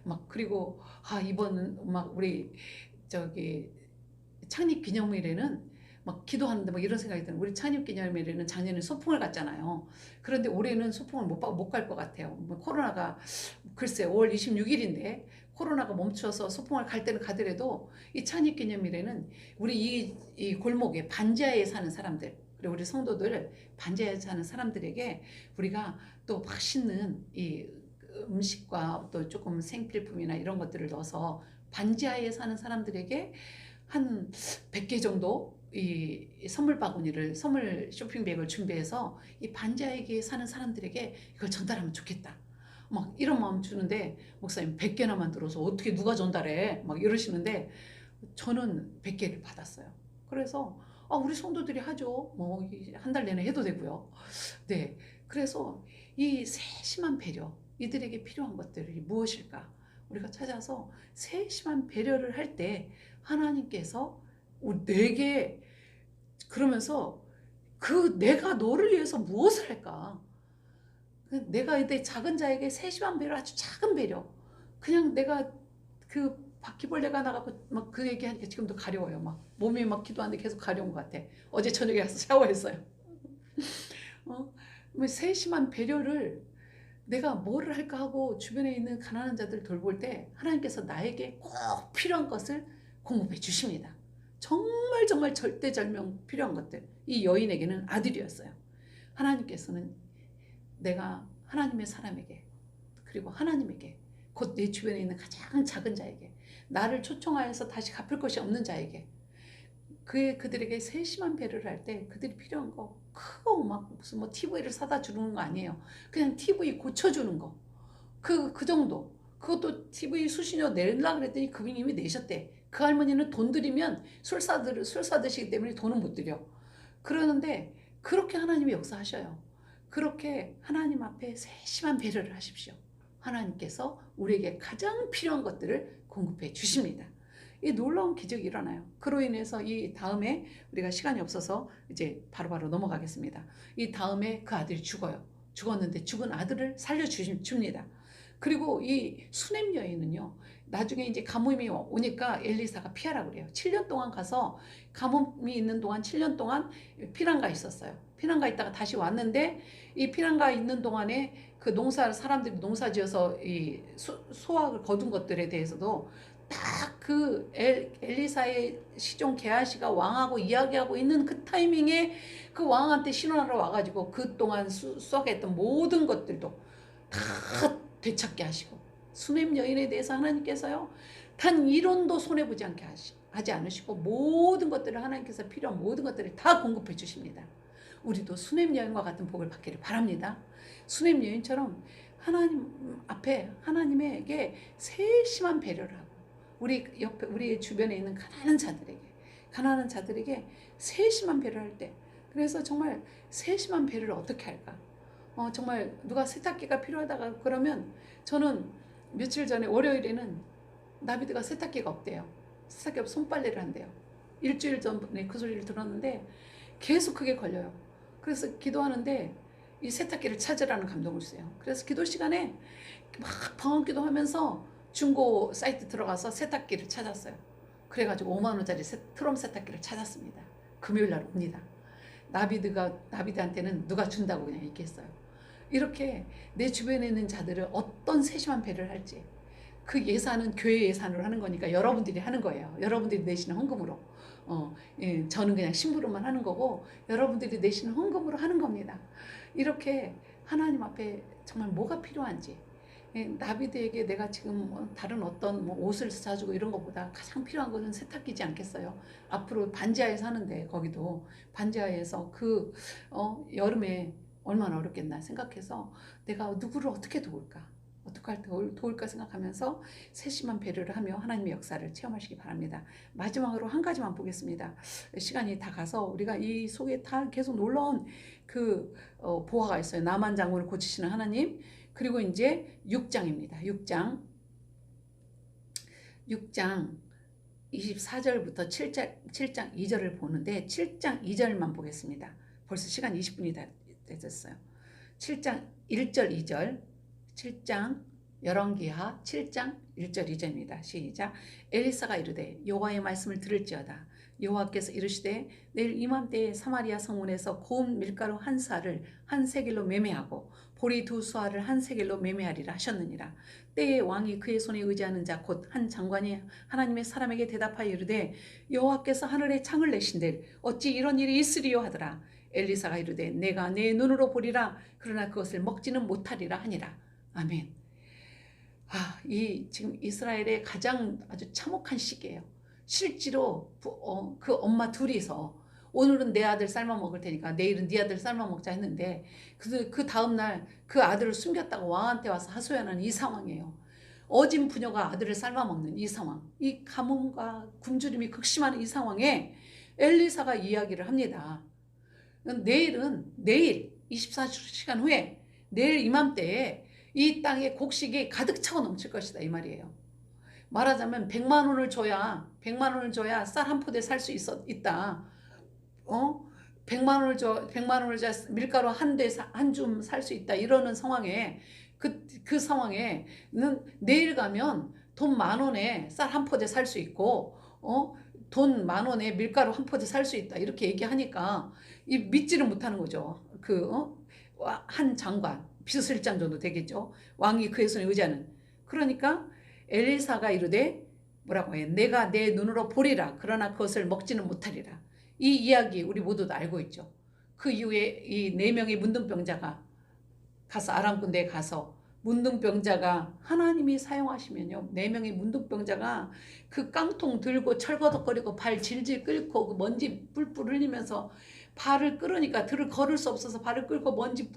막 그리고 이번은 막 우리 저기 창립 기념일에는 막 기도하는데 막 이런 생각이 드는, 우리 창립 기념일에는 작년에 소풍을 갔잖아요. 그런데 올해는 소풍을 못 갈 것 같아요. 뭐 코로나가 글쎄 5월 26일인데 코로나가 멈춰서 소풍을 갈 때는 가더라도 이 창립 기념일에는 우리 이 골목에 반지하에 사는 사람들, 그리고 우리 성도들 반지하에 사는 사람들에게 우리가 또 맛있는 이 음식과 또 조금 생필품이나 이런 것들을 넣어서 반지하에 사는 사람들에게 한 100개 정도 이 선물 바구니를, 선물 쇼핑백을 준비해서 이 반지하에 사는 사람들에게 이걸 전달하면 좋겠다. 막 이런 마음 주는데, 목사님 100개나 만들어서 어떻게 누가 전달해? 막 이러시는데 저는 100개를 받았어요. 그래서 우리 성도들이 하죠. 뭐 한 달 내내 해도 되고요. 네, 그래서 이 세심한 배려, 이들에게 필요한 것들이 무엇일까? 우리가 찾아서 세심한 배려를 할 때 하나님께서 내게, 그러면서 내가 너를 위해서 무엇을 할까? 내가 내 작은 자에게 세심한 배려, 아주 작은 배려. 그냥 내가 그 바퀴벌레가 나가고 막 그 얘기하니까 지금도 가려워요. 막 몸이 막 기도하는데 계속 가려운 것 같아. 어제 저녁에 가서 샤워했어요. 뭐 세심한 배려를 내가 뭐를 할까 하고 주변에 있는 가난한 자들 돌볼 때 하나님께서 나에게 꼭 필요한 것을 공급해 주십니다. 정말 정말 절대절명 필요한 것들. 이 여인에게는 아들이었어요. 하나님께서는 내가 하나님의 사람에게, 그리고 하나님에게, 곧 내 주변에 있는 가장 작은 자에게, 나를 초청하여서 다시 갚을 것이 없는 자에게, 그들에게 세심한 배려를 할 때 그들이 필요한 거 크고 막 무슨 뭐 TV를 사다 주는 거 아니에요. 그냥 TV 고쳐주는 거. 그 정도. 그것도 TV 수신료 내려고 그랬더니 그분이 내셨대. 그 할머니는 돈 들이면 술 사드시기 때문에 돈은 못 드려. 그러는데 그렇게 하나님이 역사하셔요. 그렇게 하나님 앞에 세심한 배려를 하십시오. 하나님께서 우리에게 가장 필요한 것들을 공급해 주십니다. 이 놀라운 기적이 일어나요. 그로 인해서 이 다음에, 우리가 시간이 없어서 이제 바로바로 넘어가겠습니다. 이 다음에 그 아들이 죽어요. 죽었는데 죽은 아들을 살려줍니다. 그리고 이 수넴 여인은요, 나중에 이제 가뭄이 오니까 엘리사가 피하라고 그래요. 7년 동안 가서, 가뭄이 있는 동안 7년 동안 피난가 있었어요. 피난가 있다가 다시 왔는데, 이 피난가 있는 동안에 그 사람들이 농사 지어서 이 소확을 거둔 것들에 대해서도 딱 그 엘리사의 시종 게하시가 왕하고 이야기하고 있는 그 타이밍에 그 왕한테 신원하러 와가지고 그동안 수확했던 모든 것들도 다 되찾게 하시고, 수넴 여인에 대해서 하나님께서요 단 1원도 손해보지 않게 하지 않으시고, 모든 것들을 하나님께서 필요한 모든 것들을 다 공급해 주십니다. 우리도 수넴 여인과 같은 복을 받기를 바랍니다. 수넴 여인처럼 하나님 앞에, 하나님에게 세심한 배려를 하고, 우리 주변에 있는 가난한 자들에게 세심한 배려를 할 때, 그래서 정말 세심한 배려를 어떻게 할까? 정말 누가 세탁기가 필요하다가 그러면, 저는 며칠 전에 월요일에는 나비드가 세탁기가 없대요. 세탁기 없어 손빨래를 한대요. 일주일 전에 그 소리를 들었는데 계속 그게 걸려요. 그래서 기도하는데 이 세탁기를 찾으라는 감동을 주세요. 그래서 기도 시간에 막 방언기도 하면서 중고 사이트 들어가서 세탁기를 찾았어요. 그래가지고 5만 원짜리 트럼 세탁기를 찾았습니다. 금요일 날 옵니다. 나비드한테는 누가 준다고 그냥 얘기했어요. 이렇게 내 주변에 있는 자들을 어떤 세심한 배려를 할지, 그 예산은 교회 예산으로 하는 거니까 여러분들이 하는 거예요. 여러분들이 내시는 헌금으로. 예, 저는 그냥 심부름만 하는 거고 여러분들이 내시는 헌금으로 하는 겁니다. 이렇게 하나님 앞에 정말 뭐가 필요한지, 예, 다비드에게 내가 지금 다른 어떤 옷을 사주고 이런 것보다 가장 필요한 것은 세탁기지 않겠어요? 앞으로 반지하에서 하는데 거기도 반지하에서 여름에 얼마나 어렵겠나 생각해서 내가 누구를 어떻게 도울까? 어떻게 할 때 도울까 생각하면서 세심한 배려를 하며 하나님의 역사를 체험하시기 바랍니다. 마지막으로 한 가지만 보겠습니다. 시간이 다 가서 우리가 이 속에 다 계속 놀라운 보화가 있어요. 나만 장군을 고치시는 하나님. 그리고 이제 6장입니다. 6장 24절부터 7장 2절을 보는데 7장 2절만 보겠습니다. 벌써 시간 20분이 다 됐어요. 7장 1절 2절 7장 열왕기하 7장 1절 2절입니다. 시작. 엘리사가 이르되 여호와의 말씀을 들을지어다. 여호와께서 이르시되 내일 이맘때에 사마리아 성문에서 고운 밀가루 한 사를 한 세겔로 매매하고 보리 두 수알을 한 세겔로 매매하리라 하셨느니라. 때에 왕이 그의 손에 의지하는 자 곧 한 장관이 하나님의 사람에게 대답하여 이르되 여호와께서 하늘에 창을 내신들 어찌 이런 일이 있으리요 하더라. 엘리사가 이르되 내가 내 눈으로 보리라. 그러나 그것을 먹지는 못하리라 하니라. 아멘. 지금 이스라엘의 가장 아주 참혹한 시기예요. 실제로 그 엄마 둘이서 오늘은 내 아들 삶아 먹을 테니까 내일은 네 아들 삶아 먹자 했는데 그 다음날 그 아들을 숨겼다가 왕한테 와서 하소연하는 이 상황이에요. 어진 부녀가 아들을 삶아 먹는 이 상황, 이 가뭄과 굶주림이 극심한 이 상황에 엘리사가 이야기를 합니다. 내일 24시간 후에 내일 이맘때에 이 땅에 곡식이 가득 차고 넘칠 것이다 이 말이에요. 말하자면 100만 원을 줘야 쌀 한 포대 살 수 있다. 100만 원을 줘야 밀가루 한 줌 살 수 있다. 이러는 상황에 그 상황에는 내일 가면 돈 10,000원에 쌀 한 포대 살 수 있고 돈 10,000원에 밀가루 한 포대 살 수 있다. 이렇게 얘기하니까 믿지를 못하는 거죠. 한 장관 비서실장 정도 되겠죠. 왕이 그의 손에 의지하는. 그러니까 엘리사가 이르되 뭐라고 해? 내가 내 눈으로 보리라. 그러나 그것을 먹지는 못하리라. 이 이야기 우리 모두도 알고 있죠. 그 이후에 이 4명의 문둥병자가 가서 아람 군대에 가서 문둥병자가 하나님이 사용하시면요. 4명의 문둥병자가 그 깡통 들고 철거덕거리고 발 질질 끓고 그 먼지 뿔뿔 흘리면서 발을 끓으니까 걸을 수 없어서 발을 끓고 먼지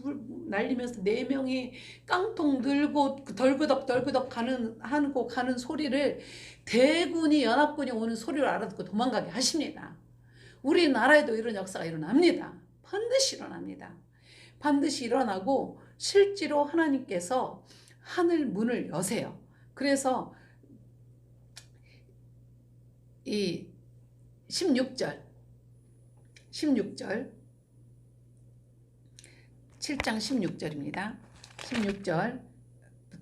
날리면서 4명이 깡통 들고 덜그덕 가는 소리를 대군이 연합군이 오는 소리를 알아듣고 도망가게 하십니다. 우리나라에도 이런 역사가 일어납니다. 반드시 일어납니다. 반드시 일어나고 실제로 하나님께서 하늘 문을 여세요. 그래서 이 16절 7장 16절입니다. 16절부터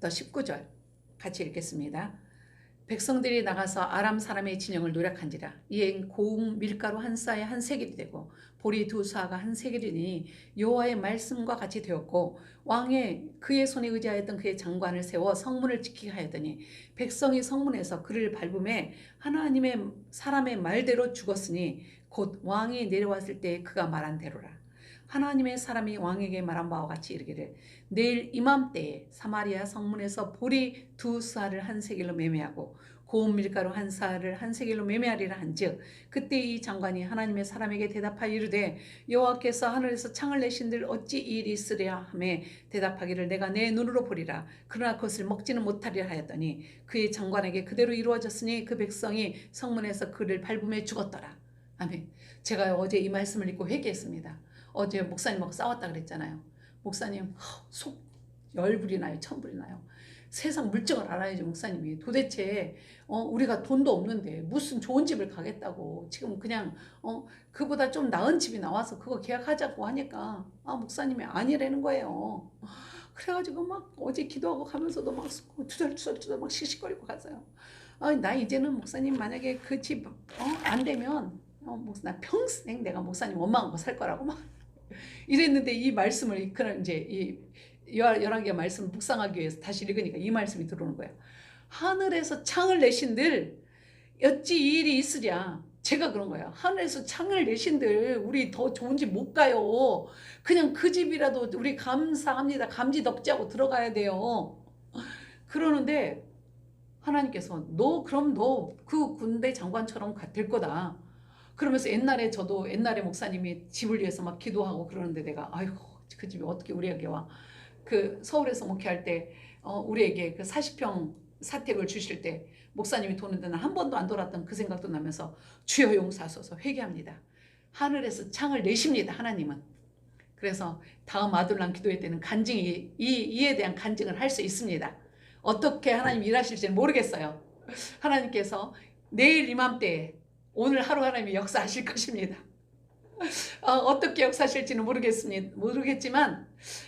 19절 같이 읽겠습니다. 백성들이 나가서 아람 사람의 진영을 노략한지라. 이에 고운 밀가루 한 사에 한 세겔이 되고 보리 두 사가 한 세겔이니 여호와의 말씀과 같이 되었고 왕의 그의 손에 의지하였던 그의 장관을 세워 성문을 지키게 하였더니 백성이 성문에서 그를 밟음에 하나님의 사람의 말대로 죽었으니 곧 왕이 내려왔을 때 그가 말한 대로라. 하나님의 사람이 왕에게 말한 바와 같이 이르기를 내일 이맘때에 사마리아 성문에서 보리 두 사를 한 세겔로 매매하고 고운 밀가루 한 사를 한 세겔로 매매하리라 한즉 그때 이 장관이 하나님의 사람에게 대답하여 이르되 여호와께서 하늘에서 창을 내신들 어찌 이 일이 있으랴 하매 대답하기를 내가 내 눈으로 보리라. 그러나 그것을 먹지는 못하리라 하였더니 그의 장관에게 그대로 이루어졌으니 그 백성이 성문에서 그를 밟음에 죽었더라. 아멘. 제가 어제 이 말씀을 읽고 회개했습니다. 어제 목사님하고 싸웠다 그랬잖아요. 목사님 속 열불이 나요. 천불이 나요. 세상 물정을 알아야죠. 목사님이 도대체 우리가 돈도 없는데 무슨 좋은 집을 가겠다고 지금 그냥 그보다 좀 나은 집이 나와서 그거 계약하자고 하니까 목사님이 아니라는 거예요. 그래가지고 막 어제 기도하고 가면서도 막 투덜투덜 막 씩씩거리고 갔어요. 나 이제는 목사님 만약에 그 집 안 되면 나 평생 내가 목사님 원망하고 살 거라고 막 이랬는데, 이 말씀을 그런 이제 이 열왕기의 말씀을 묵상하기 위해서 다시 읽으니까 이 말씀이 들어오는 거예요. 하늘에서 창을 내신들 어찌 이 일이 있으랴. 제가 그런 거예요. 하늘에서 창을 내신들 우리 더 좋은 집 못 가요. 그냥 그 집이라도 우리 감사합니다. 감지덕지하고 들어가야 돼요. 그러는데 하나님께서 그럼 너 그 군대 장관처럼 될 거다. 그러면서 옛날에 목사님이 집을 위해서 막 기도하고 그러는데 내가 아이고 그 집이 어떻게 우리에게 와. 그 서울에서 목회할 때 우리에게 그 40평 사택을 주실 때 목사님이 도는 데는 한 번도 안 돌았던 그 생각도 나면서 주여 용서하소서 회개합니다. 하늘에서 창을 내십니다. 하나님은. 그래서 다음 아둘람 기도회 때는 간증이 이에 대한 간증을 할 수 있습니다. 어떻게 하나님 일하실지는 모르겠어요. 하나님께서 내일 이맘때에 오늘 하루 하나님이 역사하실 것입니다. 어떻게 역사하실지는 모르겠지만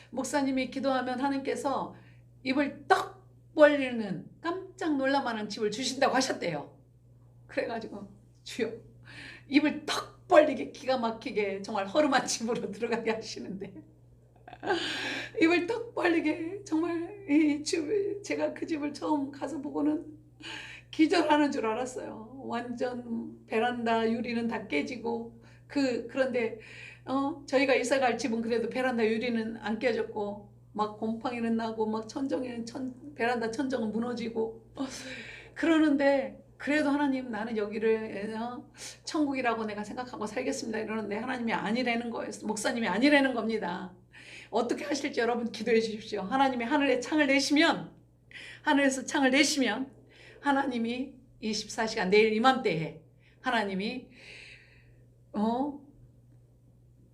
목사님이 기도하면 하나님께서 입을 떡 벌리는 깜짝 놀랄만한 집을 주신다고 하셨대요. 그래가지고 주여 입을 떡 벌리게 기가 막히게 정말 허름한 집으로 들어가게 하시는데 입을 떡 벌리게 정말 제가 그 집을 처음 가서 보고는 기절하는 줄 알았어요. 완전 베란다 유리는 다 깨지고 그런데 저희가 이사 갈 집은 그래도 베란다 유리는 안 깨졌고 막 곰팡이는 나고 막 베란다 천정은 무너지고 그러는데 그래도 하나님 나는 여기를 천국이라고 내가 생각하고 살겠습니다 이러는데 하나님이 아니라는 거예요. 목사님이 아니라는 겁니다. 어떻게 하실지 여러분 기도해 주십시오. 하나님이 하늘에 창을 내시면 하늘에서 창을 내시면 하나님이 24시간 내일 이맘때에 하나님이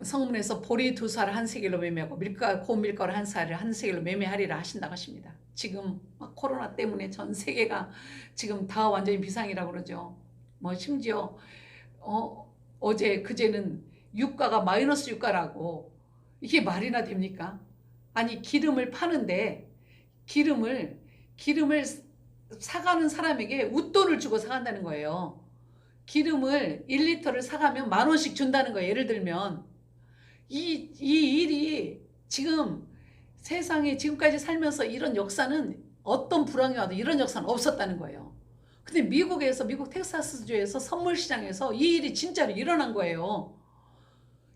성문에서 보리 2살 한 세겔로 매매하고 고운 밀가루 한 쌀을 한 세겔로 매매하리라 하신다고 하십니다. 지금 막 코로나 때문에 전 세계가 지금 다 완전히 비상이라고 그러죠. 심지어 어제 그제는 유가가 마이너스 유가라고. 이게 말이나 됩니까? 아니 기름을 파는데 기름을 사가는 사람에게 웃돈을 주고 사간다는 거예요. 기름을 1리터를 사가면 10,000원씩 준다는 거예요. 예를 들면 이 일이 지금 세상에 지금까지 살면서 이런 역사는 어떤 불황이 와도 이런 역사는 없었다는 거예요. 근데 미국 텍사스주에서 선물 시장에서 이 일이 진짜로 일어난 거예요.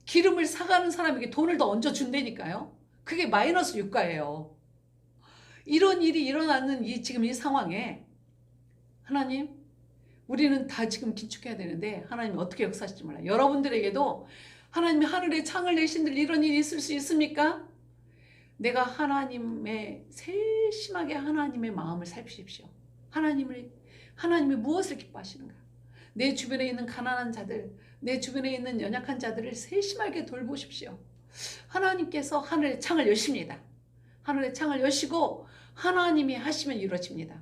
기름을 사가는 사람에게 돈을 더 얹어 준다니까요. 그게 마이너스 유가예요. 이런 일이 일어나는 지금 이 상황에 하나님 우리는 다 지금 긴축해야 되는데 하나님이 어떻게 역사하실지 몰라요. 여러분들에게도 하나님이 하늘에 창을 내신들 이런 일이 있을 수 있습니까? 내가 세심하게 하나님의 마음을 살피십시오. 하나님이 무엇을 기뻐하시는가? 내 주변에 있는 가난한 자들, 내 주변에 있는 연약한 자들을 세심하게 돌보십시오. 하나님께서 하늘의 창을 여십니다. 하늘의 창을 여시고 하나님이 하시면 이루어집니다.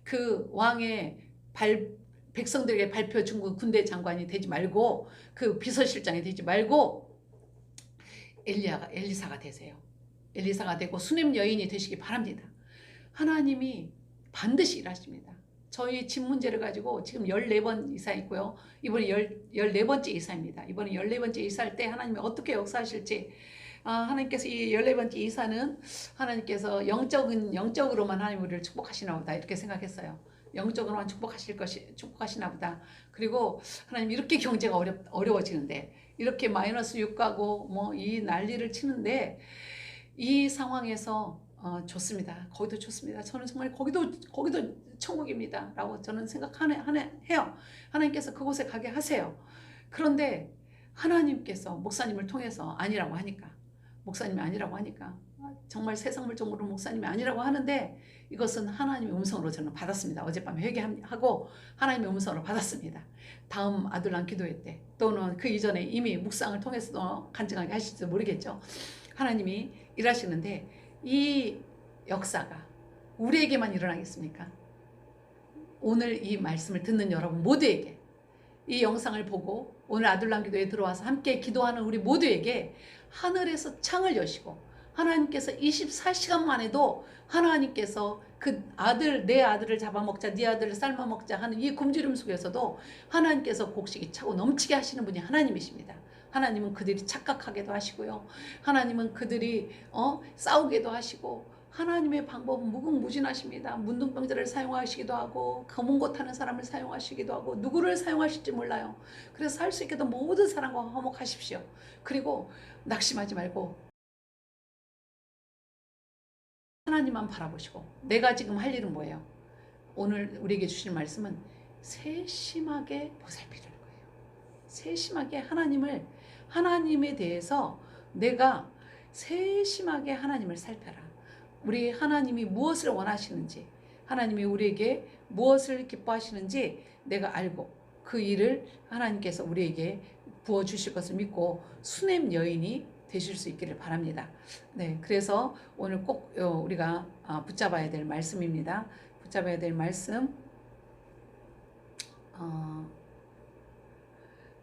그 왕의 백성들에게 발표 중국 군대 장관이 되지 말고 그 비서실장이 되지 말고 엘리사가 되세요. 엘리사가 되고 수냄 여인이 되시기 바랍니다. 하나님이 반드시 일하십니다. 저희 집 문제를 가지고 지금 14번 이사했고요. 이번에 14번째 이사입니다. 이번에 14번째 이사할 때 하나님이 어떻게 역사하실지 하나님께서 이 14번째 이사는 하나님께서 영적으로만 하나님 우리를 축복하시나 보다 이렇게 생각했어요. 영적으로만 축복하시나 보다. 그리고 하나님 이렇게 경제가 어려워지는데 이렇게 마이너스 유가고 이 난리를 치는데 이 상황에서 좋습니다. 거기도 좋습니다. 저는 정말 거기도 천국입니다. 라고 저는 해요. 하나님께서 그곳에 가게 하세요. 그런데 하나님께서 목사님을 통해서 목사님이 아니라고 하니까 정말 세상 물정으로 목사님이 아니라고 하는데 이것은 하나님의 음성으로 저는 받았습니다. 어젯밤에 회개하고 하나님의 음성으로 받았습니다. 다음 아둘람 기도회 때 또는 그 이전에 이미 묵상을 통해서도 간증하게 하실지도 모르겠죠. 하나님이 일하시는데 이 역사가 우리에게만 일어나겠습니까? 오늘 이 말씀을 듣는 여러분 모두에게, 이 영상을 보고 오늘 아들람 기도에 들어와서 함께 기도하는 우리 모두에게 하늘에서 창을 여시고 하나님께서 24시간만 해도 하나님께서 그 아들, 내 아들을 잡아먹자, 네 아들을 삶아먹자 하는 이 굶주림 속에서도 하나님께서 곡식이 차고 넘치게 하시는 분이 하나님이십니다. 하나님은 그들이 착각하게도 하시고요. 하나님은 그들이 싸우게도 하시고, 하나님의 방법은 무궁무진하십니다. 문둥병자를 사용하시기도 하고 검은 고 타는 사람을 사용하시기도 하고 누구를 사용하실지 몰라요. 그래서 할 수 있게도 모든 사람과 화목하십시오. 그리고 낙심하지 말고 하나님만 바라보시고, 내가 지금 할 일은 뭐예요? 오늘 우리에게 주실 말씀은 세심하게 보살피라는 거예요. 세심하게 하나님에 대해서 내가 세심하게 하나님을 살펴라. 우리 하나님이 무엇을 원하시는지, 하나님이 우리에게 무엇을 기뻐하시는지 내가 알고 그 일을 하나님께서 우리에게 부어주실 것을 믿고 수냄 여인이 되실 수 있기를 바랍니다. 네, 그래서 오늘 꼭 우리가 붙잡아야 될 말씀입니다. 붙잡아야 될 말씀,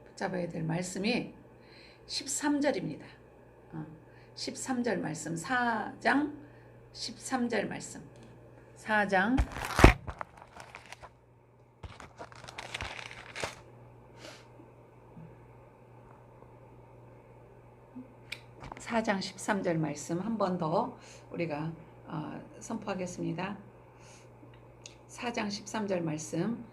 붙잡아야 될 말씀이 13절입니다. 13절 말씀, 4장 13절 말씀, 4장 13절 말씀 한 번 더 우리가 선포하겠습니다. 4장 13절 말씀,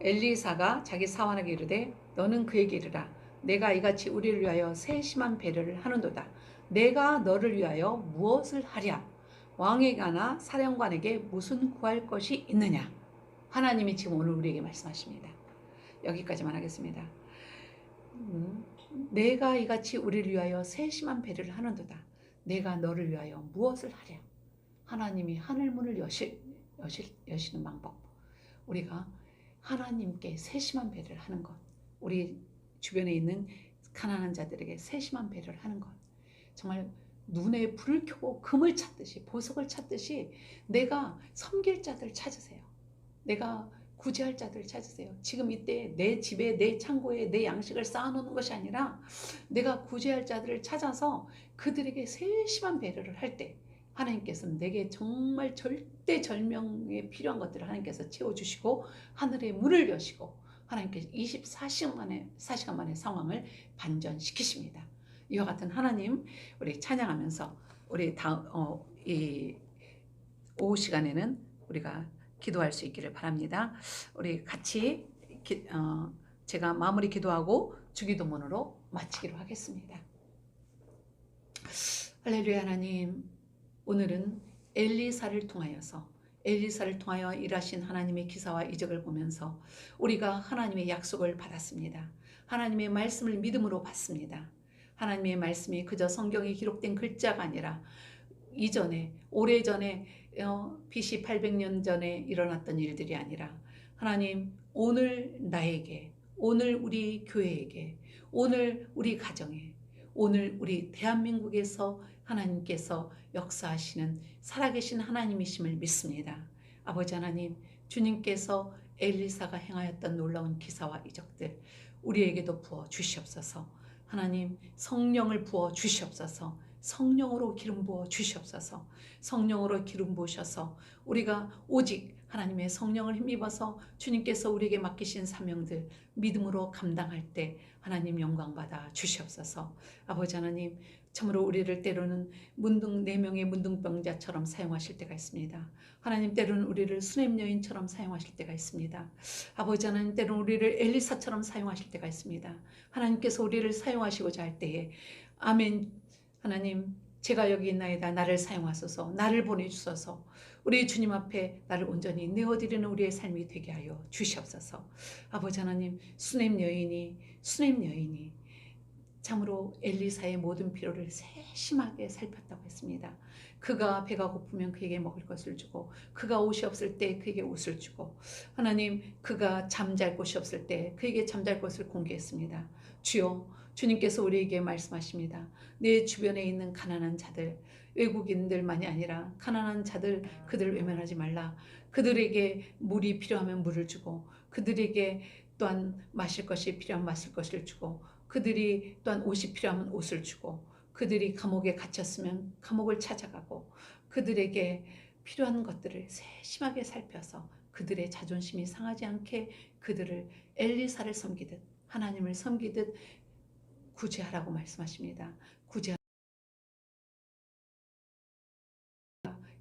엘리사가 자기 사환에게 이르되 너는 그에게 이르라. 내가 이같이 우리를 위하여 세심한 배려를 하는도다. 내가 너를 위하여 무엇을 하랴? 왕에게나 사령관에게 무슨 구할 것이 있느냐? 하나님이 지금 오늘 우리에게 말씀하십니다. 여기까지만 하겠습니다. 내가 이같이 우리를 위하여 세심한 배려를 하는도다. 내가 너를 위하여 무엇을 하랴? 하나님이 하늘문을 여시는 방법. 우리가 하나님께 세심한 배려를 하는 것. 우리 주변에 있는 가난한 자들에게 세심한 배려를 하는 것. 정말 눈에 불을 켜고 금을 찾듯이, 보석을 찾듯이 내가 섬길 자들 찾으세요. 내가 구제할 자들 찾으세요. 지금 이때 내 집에, 내 창고에 내 양식을 쌓아놓는 것이 아니라 내가 구제할 자들을 찾아서 그들에게 세심한 배려를 할 때 하나님께서는 내게 정말 절대절명에 필요한 것들을 하나님께서 채워주시고 하늘의 문을 여시고 하나님께서 24시간 만에 상황을 반전시키십니다. 이와 같은 하나님 우리 찬양하면서 우리 이 오후 시간에는 우리가 기도할 수 있기를 바랍니다. 우리 같이 제가 마무리 기도하고 주기도문으로 마치기로 하겠습니다. 할렐루야. 하나님, 오늘은 엘리사를 통하여 일하신 하나님의 기사와 이적을 보면서 우리가 하나님의 약속을 받았습니다. 하나님의 말씀을 믿음으로 받습니다. 하나님의 말씀이 그저 성경에 기록된 글자가 아니라 이전에, 오래전에 BC 800년 전에 일어났던 일들이 아니라 하나님, 오늘 나에게, 오늘 우리 교회에게, 오늘 우리 가정에, 오늘 우리 대한민국에서 하나님께서 역사하시는 살아계신 하나님이심을 믿습니다. 아버지 하나님, 주님께서 엘리사가 행하였던 놀라운 기사와 이적들 우리에게도 부어 주시옵소서. 하나님, 성령을 부어 주시옵소서. 성령으로 기름 부어 주시옵소서. 성령으로 기름 부으셔서 우리가 오직 하나님의 성령을 힘입어서 주님께서 우리에게 맡기신 사명들 믿음으로 감당할 때 하나님 영광 받아 주시옵소서. 아버지 하나님, 참으로 우리를 때로는 4명의 문둥병자처럼 사용하실 때가 있습니다. 하나님, 때로는 우리를 수냄 여인처럼 사용하실 때가 있습니다. 아버지 하나님, 때로는 우리를 엘리사처럼 사용하실 때가 있습니다. 하나님께서 우리를 사용하시고자 할 때에 아멘. 하나님, 제가 여기 있나이다. 나를 사용하소서. 나를 보내주소서. 우리 주님 앞에 나를 온전히 내어드리는 우리의 삶이 되게 하여 주시옵소서. 아버지 하나님, 수냄 여인이 참으로 엘리사의 모든 필요를 세심하게 살폈다고 했습니다. 그가 배가 고프면 그에게 먹을 것을 주고, 그가 옷이 없을 때 그에게 옷을 주고, 하나님, 그가 잠잘 곳이 없을 때 그에게 잠잘 곳을 공개했습니다. 주여, 주님께서 우리에게 말씀하십니다. 내 주변에 있는 가난한 자들, 외국인들만이 아니라 가난한 자들, 그들을 외면하지 말라. 그들에게 물이 필요하면 물을 주고, 그들에게 또한 마실 것이 필요하면 마실 것을 주고, 그들이 또한 옷이 필요하면 옷을 주고, 그들이 감옥에 갇혔으면 감옥을 찾아가고, 그들에게 필요한 것들을 세심하게 살펴서 그들의 자존심이 상하지 않게 그들을 엘리사를 섬기듯, 하나님을 섬기듯 구제하라고 말씀하십니다.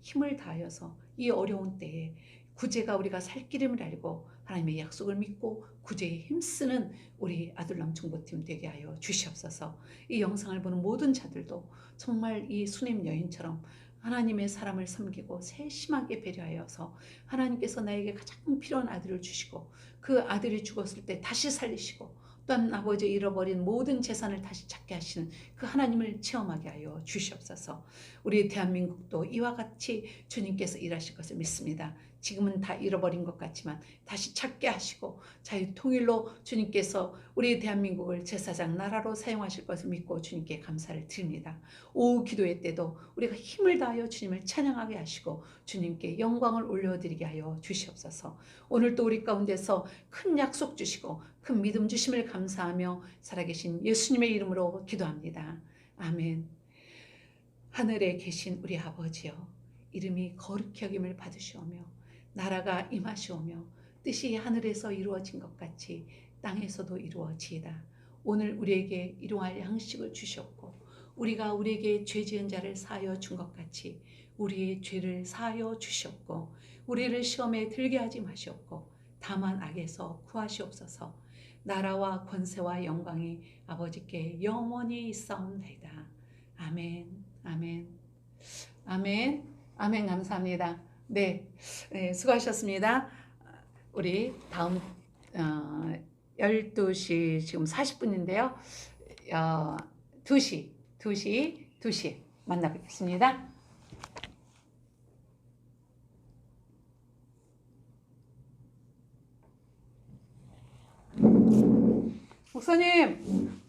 힘을 다하여서 이 어려운 때에 구제가 우리가 살 길임을 알고 하나님의 약속을 믿고 구제에 힘쓰는 우리 아둘람 중보팀 되게 하여 주시옵소서. 이 영상을 보는 모든 자들도 정말 이 수냄 여인처럼 하나님의 사람을 섬기고 세심하게 배려하여서 하나님께서 나에게 가장 필요한 아들을 주시고, 그 아들이 죽었을 때 다시 살리시고, 또한 아버지 잃어버린 모든 재산을 다시 찾게 하시는 그 하나님을 체험하게 하여 주시옵소서. 우리 대한민국도 이와 같이 주님께서 일하실 것을 믿습니다. 지금은 다 잃어버린 것 같지만 다시 찾게 하시고 자유통일로 주님께서 우리 대한민국을 제사장 나라로 사용하실 것을 믿고 주님께 감사를 드립니다. 오후 기도회 때도 우리가 힘을 다하여 주님을 찬양하게 하시고 주님께 영광을 올려드리게 하여 주시옵소서. 오늘도 우리 가운데서 큰 약속 주시고 큰 믿음 주심을 감사하며 살아계신 예수님의 이름으로 기도합니다. 아멘. 하늘에 계신 우리 아버지여, 이름이 거룩히 여김을 받으시오며 나라가 임하시오며 뜻이 하늘에서 이루어진 것 같이 땅에서도 이루어지이다. 오늘 우리에게 일용할 양식을 주셨고, 우리가 우리에게 죄 지은 자를 사하여 준 것 같이 우리의 죄를 사하여 주셨고, 우리를 시험에 들게 하지 마시옵고 다만 악에서 구하시옵소서. 나라와 권세와 영광이 아버지께 영원히 있사옵나이다. 아멘. 아멘. 아멘. 아멘. 감사합니다. 네, 네, 수고하셨습니다. 우리 다음 12시 지금 40분인데요. 2시 만나 뵙겠습니다. 목사님.